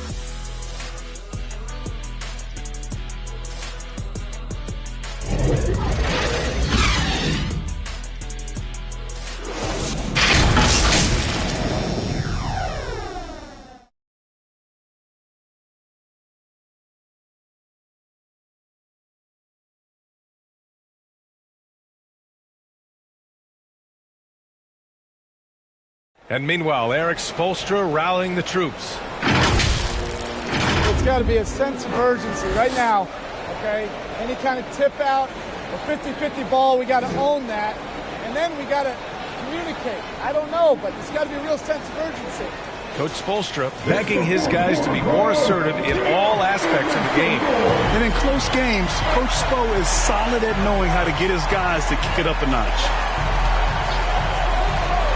And meanwhile, Erik Spoelstra rallying the troops. It's got to be a sense of urgency right now, okay? Any kind of tip out or 50-50 ball, we got to own that. And then we got to communicate. I don't know, but there's got to be a real sense of urgency. Coach Spoelstra begging his guys to be more assertive in all aspects of the game. And in close games, Coach Spo is solid at knowing how to get his guys to kick it up a notch.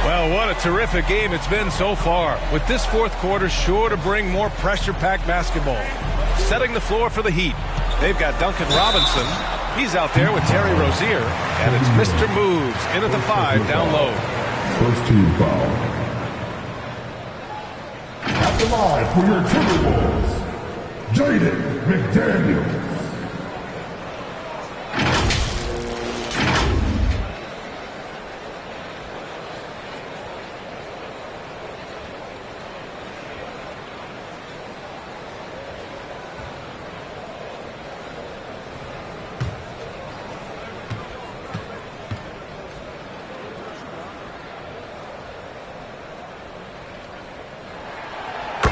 Well, what a terrific game it's been so far, with this fourth quarter sure to bring more pressure-packed basketball. Setting the floor for the Heat, they've got Duncan Robinson. He's out there with Terry Rozier, and it's Mr. Moves in at the 5 down low. First team foul. At the line for your Timberwolves, Jaden McDaniels.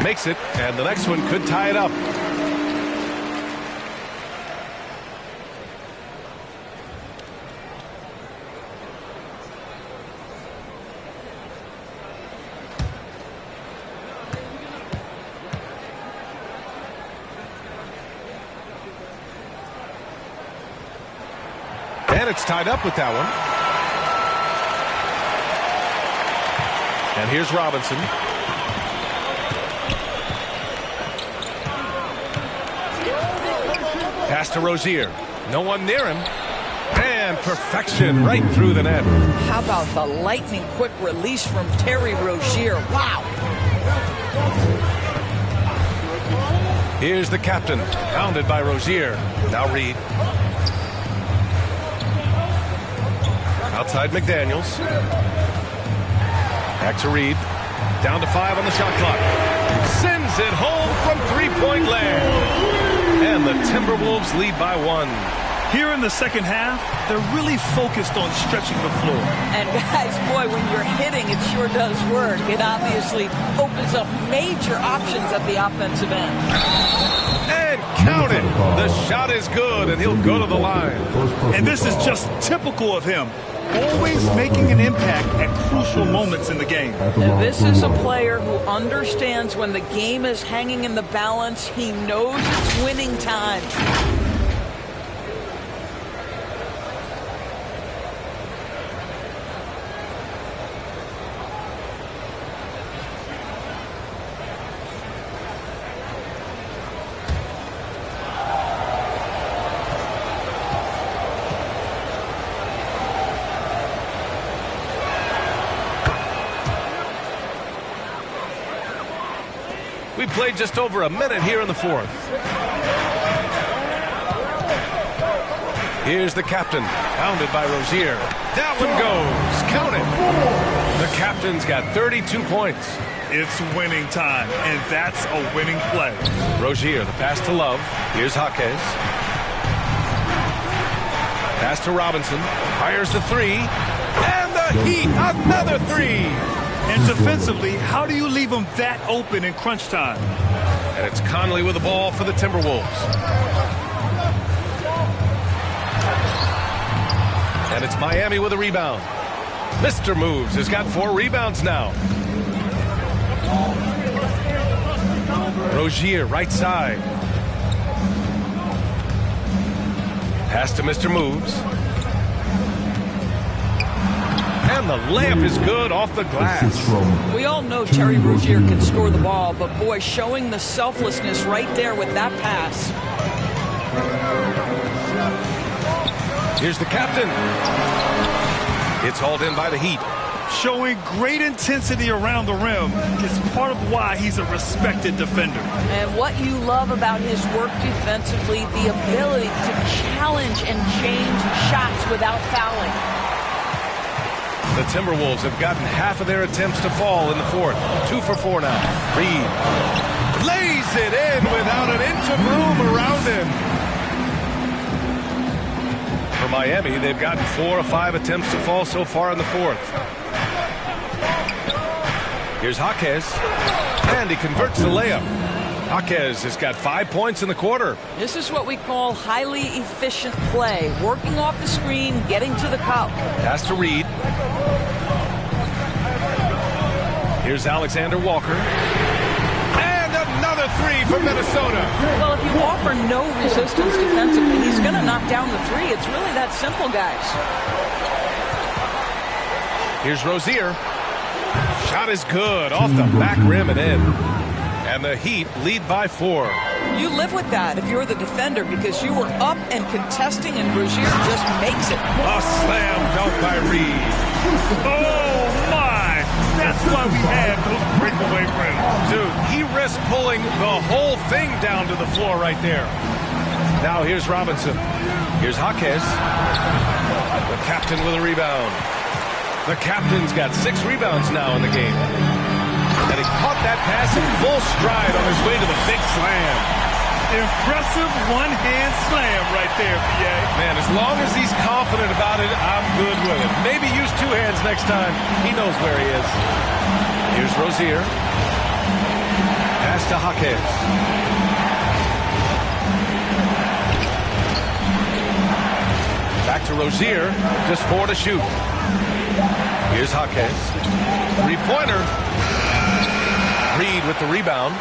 Makes it, and the next one could tie it up. And it's tied up with that one. And here's Robinson. Pass to Rozier. No one near him. And perfection right through the net. How about the lightning quick release from Terry Rozier? Wow. Here's the captain. Pounded by Rozier. Now Reed. Outside McDaniels. Back to Reed. Down to 5 on the shot clock. Sends it home from three-point land. And the Timberwolves lead by 1. Here in the second half, they're really focused on stretching the floor. And guys, boy, when you're hitting, it sure does work. It obviously opens up major options at the offensive end. And count it. The shot is good, and he'll go to the line. And this is just typical of him. Always making an impact at crucial moments in the game. Now, this is a player who understands when the game is hanging in the balance. He knows it's winning time. We played just over a minute here in the fourth. Here's the captain, pounded by Rozier. That one goes. Count it. The captain's got 32 points. It's winning time, and that's a winning play. Rozier, the pass to Love. Here's Jaquez. Pass to Robinson. Fires the three. And the Heat, another three. And defensively, how do you leave them that open in crunch time? And it's Conley with the ball for the Timberwolves. And it's Miami with a rebound. Mr. Moves has got 4 rebounds now. Rozier, right side. Pass to Mr. Moves. And the layup is good off the glass. We all know Terry Rozier can score the ball, but boy, showing the selflessness right there with that pass. Here's the captain. It's hauled in by the Heat. Showing great intensity around the rim is part of why he's a respected defender. And what you love about his work defensively, the ability to challenge and change shots without fouling. The Timberwolves have gotten half of their attempts to fall in the fourth. 2 for 4 now. Reed lays it in without an inch of room around him. For Miami, they've gotten 4 of 5 attempts to fall so far in the fourth. Here's Jaquez, and he converts the layup. Jaquez has got 5 points in the quarter. This is what we call highly efficient play. Working off the screen, getting to the cup. Pass to Reed. Here's Alexander Walker. And another three for Minnesota. Well, if you offer no resistance defensively, he's going to knock down the three. It's really that simple, guys. Here's Rozier. Shot is good off the back rim and in. And the Heat lead by 4. You live with that if you're the defender because you were up and contesting, and Rozier just makes it. A slam dunk by Reed. Oh, my! That's why we have those breakaway rims. Dude, he risked pulling the whole thing down to the floor right there. Now here's Robinson. Here's Jaquez. The captain with a rebound. The captain's got 6 rebounds now in the game. And he caught that pass in full stride on his way to the big slam. Impressive one-hand slam right there, PA. Man, as long as he's confident about it, I'm good with it. Maybe use 2 hands next time. He knows where he is. Here's Rozier. Pass to Jaquez. Back to Rozier. Just 4 to shoot. Here's Jaquez. 3-pointer. Reed with the rebound.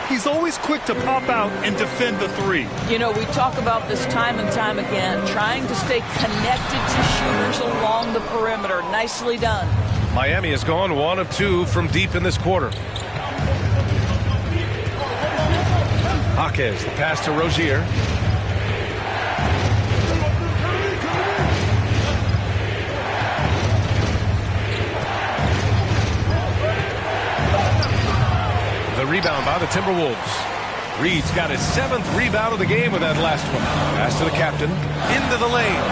He's always quick to pop out and defend the three. You know, we talk about this time and time again, trying to stay connected to shooters along the perimeter. Nicely done. Miami has gone 1 of 2 from deep in this quarter. Jaquez, the pass to Rozier. The rebound by the Timberwolves. Reed's got his 7th rebound of the game with that last one. Pass to the captain. Into the lane.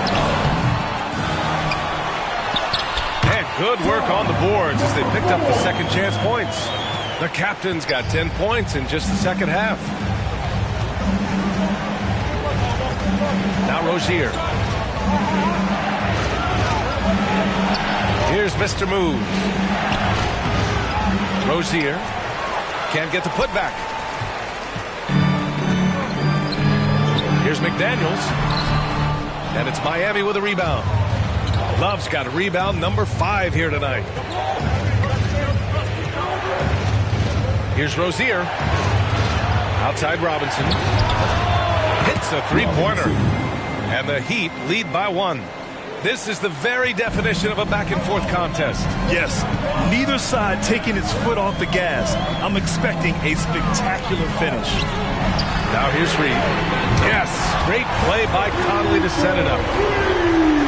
And good work on the boards as they picked up the second chance points. The captain's got 10 points in just the second half. Now Rozier. Here's Mr. Moves. Rozier. Can't get the putback. Here's McDaniels. And it's Miami with a rebound. Love's got a rebound number 5 here tonight. Here's Rozier. Outside Robinson. Hits a 3-pointer. And the Heat lead by 1. This is the very definition of a back-and-forth contest. Yes, neither side taking its foot off the gas. I'm expecting a spectacular finish. Now here's Reed. Yes, great play by Conley to set it up.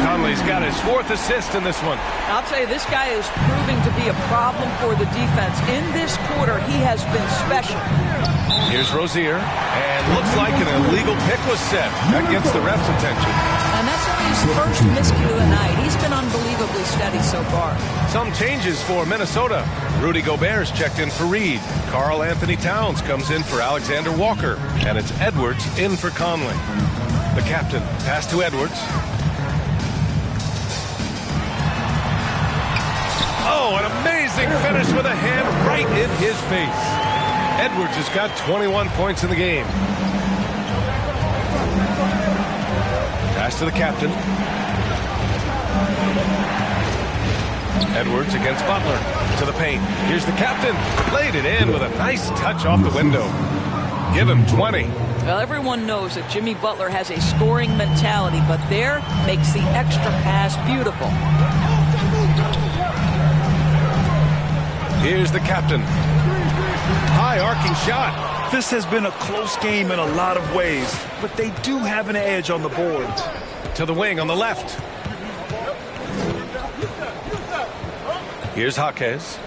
Conley's got his 4th assist in this one. I'll tell you, this guy is proving to be a problem for the defense. In this quarter, he has been special. Here's Rozier, and looks like an illegal pick was set. That gets the ref's attention. And that's only his first miscue of the night. He's been unbelievably steady so far. Some changes for Minnesota. Rudy Gobert's checked in for Reed. Karl Anthony Towns comes in for Alexander Walker. And it's Edwards in for Conley. The captain, pass to Edwards. Oh, an amazing finish with a hand right in his face. Edwards has got 21 points in the game. Pass to the captain. Edwards against Butler. To the paint. Here's the captain. Laid it in with a nice touch off the window. Give him 20. Well, everyone knows that Jimmy Butler has a scoring mentality, but there makes the extra pass beautiful. Here's the captain. High arcing shot. This has been a close game in a lot of ways, but they do have an edge on the boards. To the wing on the left. Here's Jaquez.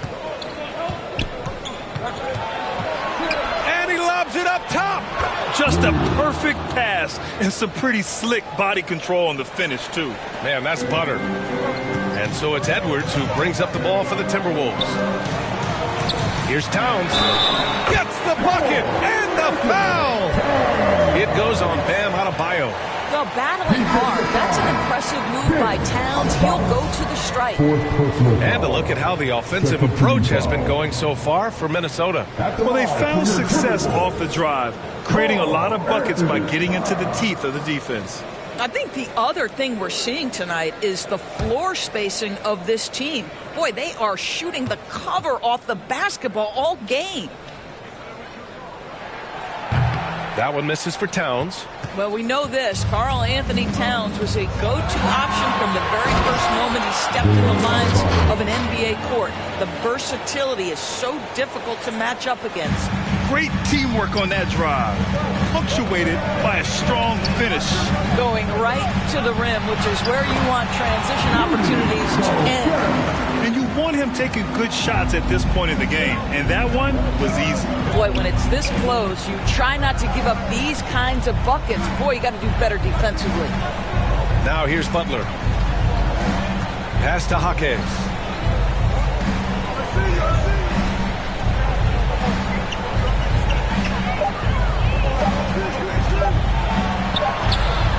And he lobs it up top. Just a perfect pass and some pretty slick body control on the finish, too. Man, that's butter. And so it's Edwards who brings up the ball for the Timberwolves. Here's Towns. Gets the bucket and the foul. It goes on Bam Adebayo. Well, battling hard. That's an impressive move by Towns. He'll go to the strike. And a look at how the offensive approach has been going so far for Minnesota. Well, they found success off the drive, creating a lot of buckets by getting into the teeth of the defense. I think the other thing we're seeing tonight is the floor spacing of this team. Boy, they are shooting the cover off the basketball all game. That one misses for Towns. Well, we know this. Karl Anthony Towns was a go-to option from the very first moment he stepped in the lines of an NBA court. The versatility is so difficult to match up against. Great teamwork on that drive, punctuated by a strong finish. Going right to the rim, which is where you want transition opportunities to end. And you want him taking good shots at this point in the game, and that one was easy. Boy, when it's this close, you try not to give up these kinds of buckets. Boy, you got to do better defensively. Now here's Butler. Pass to Jaquez.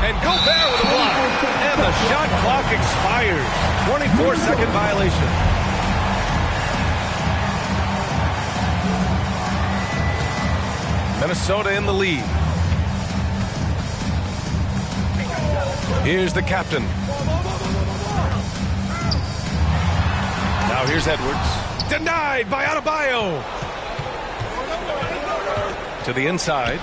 And Gobert with a block. And the shot clock expires. 24-second violation. Minnesota in the lead. Here's the captain. Now here's Edwards. Denied by Adebayo. To the inside.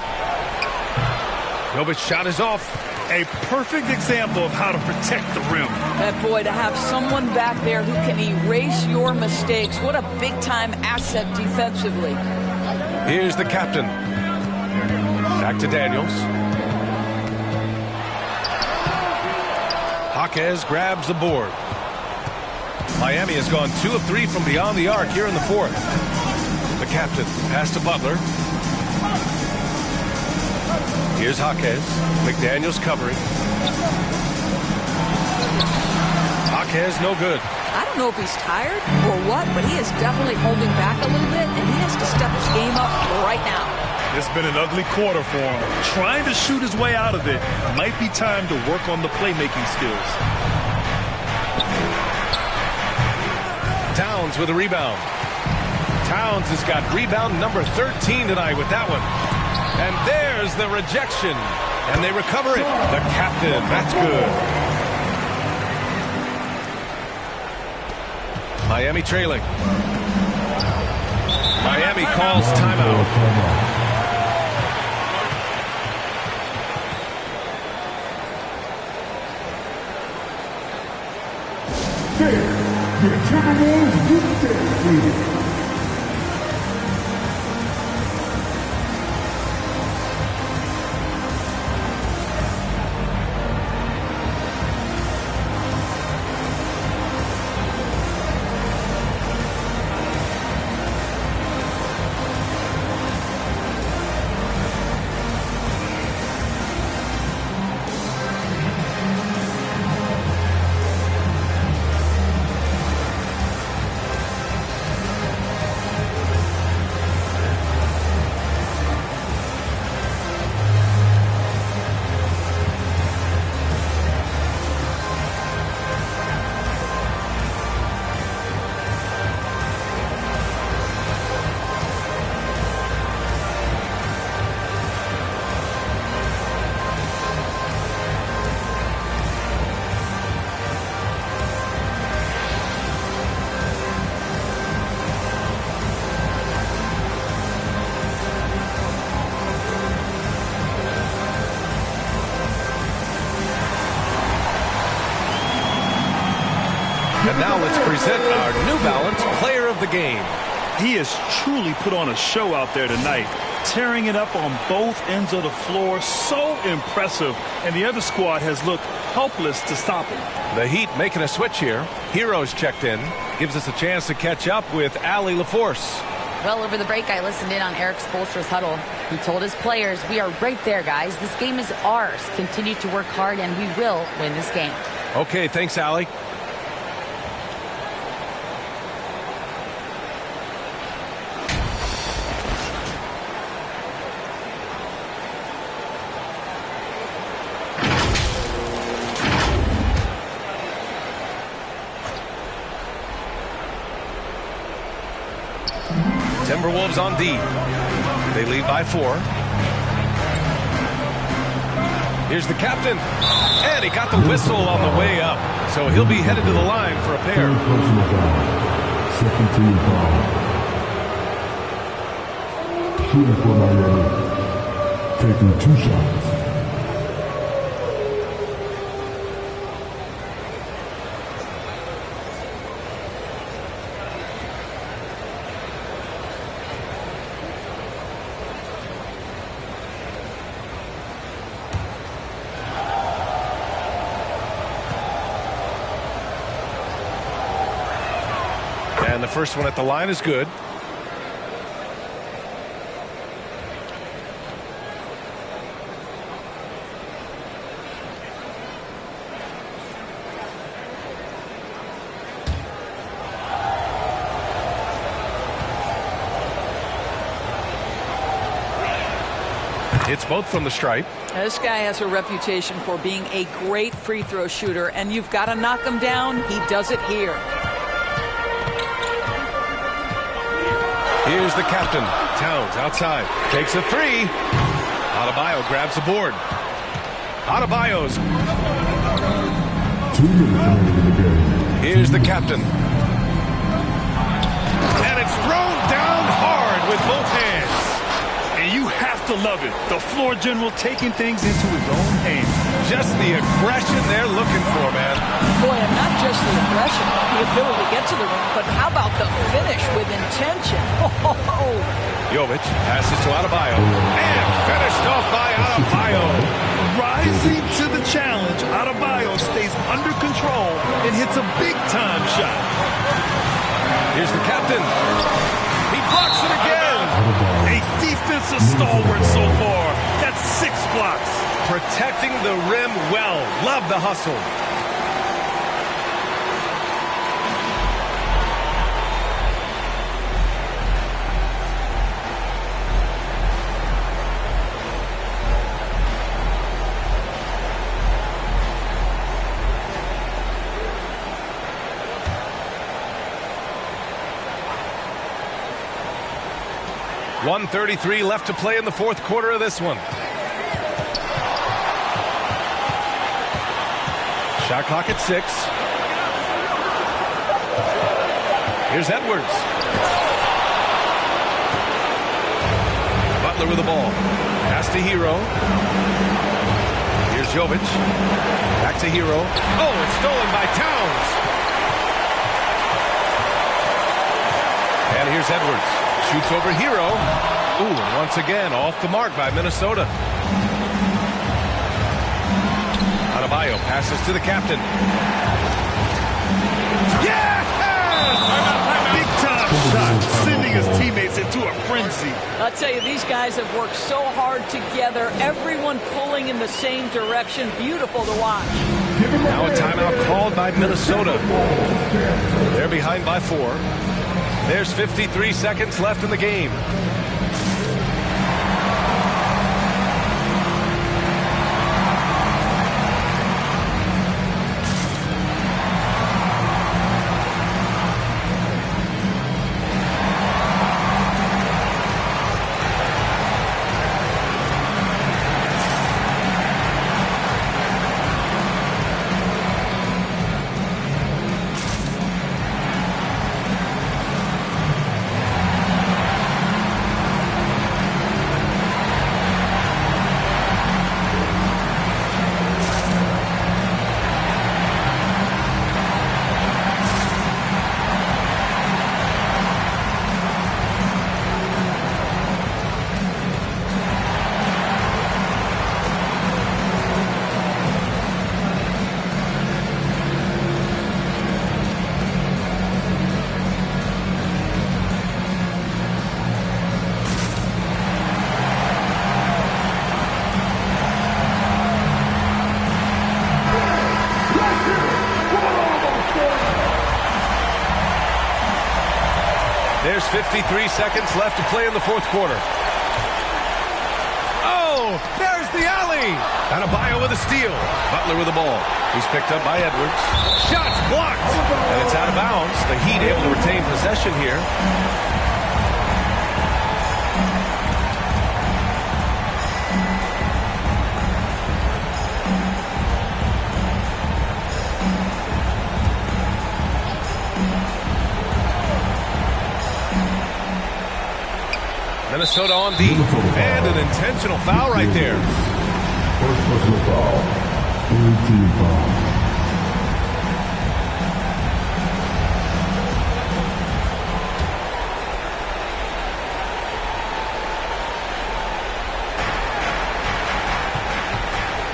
Novic's shot is off. A perfect example of how to protect the rim. And boy, to have someone back there who can erase your mistakes, what a big-time asset defensively. Here's the captain. Back to Daniels. Jaquez grabs the board. Miami has gone 2 of 3 from beyond the arc here in the fourth. The captain, pass to Butler. Here's Jaquez. McDaniels covering. Jaquez no good. I don't know if he's tired or what, but he is definitely holding back a little bit, and he has to step his game up right now. It's been an ugly quarter for him. Trying to shoot his way out of it. Might be time to work on the playmaking skills. Towns with a rebound. Towns has got rebound number 13 tonight with that one. And there's the rejection. And they recover it. The captain, that's good. Miami trailing. Miami calls timeout. The Timberwolves get dedicated. And now let's present our New Balance Player of the Game. He has truly put on a show out there tonight, tearing it up on both ends of the floor. So impressive, and the other squad has looked helpless to stop him. The Heat making a switch here. Heroes checked in. Gives us a chance to catch up with Allie LaForce. Well, over the break, I listened in on Eric Spoelstra's huddle. He told his players, we are right there, guys. This game is ours. Continue to work hard, and we will win this game. Okay, thanks, Allie. Timberwolves on D. They lead by 4. Here's the captain. And he got the whistle on the way up. So he'll be headed to the line for a pair. Personal foul. Second team foul. Shooting for Miami. Taking 2 shots. And the first one at the line is good. It's both from the stripe. This guy has a reputation for being a great free throw shooter, and you've got to knock him down. He does it here. Here's the captain. Towns outside. Takes a 3. Adebayo grabs the board. Adebayo's. 2 minutes remaining in the game. Here's the captain. And it's thrown down hard with both hands. And you have to love it. The floor general taking things into his own hands. Just the aggression they're looking for, man. Boy, and not just the aggression, the ability to get to the rim, but how about the finish with intention? Jovic passes to Adebayo. And finished off by Adebayo. Rising to the challenge, Adebayo stays under control and hits a big-time shot. Here's the captain. He blocks it again. A defensive stalwart so far. That's 6 blocks. Protecting the rim well. Love the hustle. .133 left to play in the 4th quarter of this one. Shot clock at 6. Here's Edwards. Butler with the ball. Pass to Hero. Here's Jovic. Back to Hero. Oh, it's stolen by Towns. And here's Edwards. Shoots over Hero. Ooh, and once again, off the mark by Minnesota. Adebayo passes to the captain. Yes! Big-time shot, sending his teammates into a frenzy. I'll tell you, these guys have worked so hard together. Everyone pulling in the same direction. Beautiful to watch. Now a timeout called by Minnesota. They're behind by 4. There's 53 seconds left in the game. There's 53 seconds left to play in the fourth quarter. Oh, there's the alley. Adebayo with a steal. Butler with the ball. He's picked up by Edwards. Shots blocked. And it's out of bounds. The Heat able to retain possession here. Minnesota on deep. And an intentional foul right there. First personal foul. Team foul.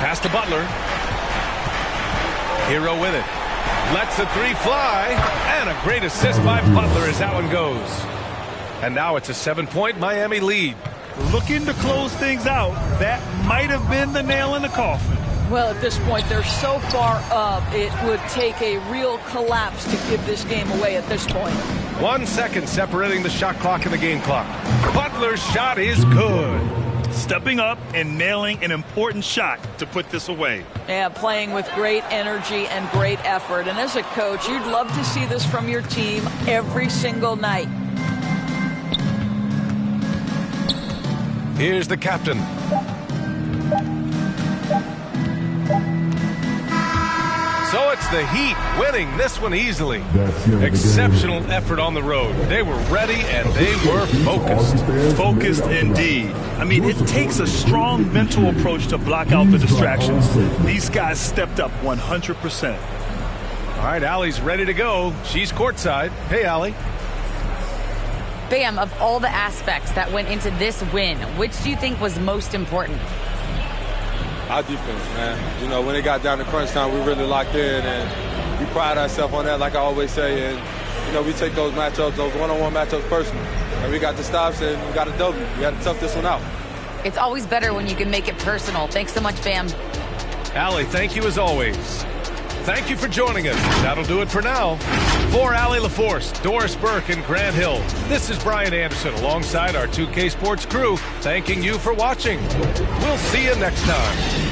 Pass to Butler. Hero with it. Lets the three fly. And a great assist by Butler as that one goes. And now it's a 7-point Miami lead. Looking to close things out. That might have been the nail in the coffin. Well, at this point, they're so far up, it would take a real collapse to give this game away at this point. 1 second separating the shot clock and the game clock. Butler's shot is good. Stepping up and nailing an important shot to put this away. Yeah, playing with great energy and great effort. And as a coach, you'd love to see this from your team every single night. Here's the captain. So it's the Heat winning this one easily. Exceptional effort on the road. They were ready and they were focused. Focused indeed. I mean, it takes a strong mental approach to block out the distractions. These guys stepped up 100%. All right, Allie's ready to go. She's courtside. Hey, Allie. Bam, of all the aspects that went into this win, which do you think was most important? Our defense, man. You know, when it got down to crunch time, we really locked in, and we pride ourselves on that, like I always say. And, you know, we take those matchups, those one-on-one matchups personal. And we got the stops, and we got a W. We had to tough this one out. It's always better when you can make it personal. Thanks so much, Bam. Allie, thank you as always. Thank you for joining us. That'll do it for now. For Allie LaForce, Doris Burke, and Grant Hill, this is Brian Anderson alongside our 2K Sports crew, thanking you for watching. We'll see you next time.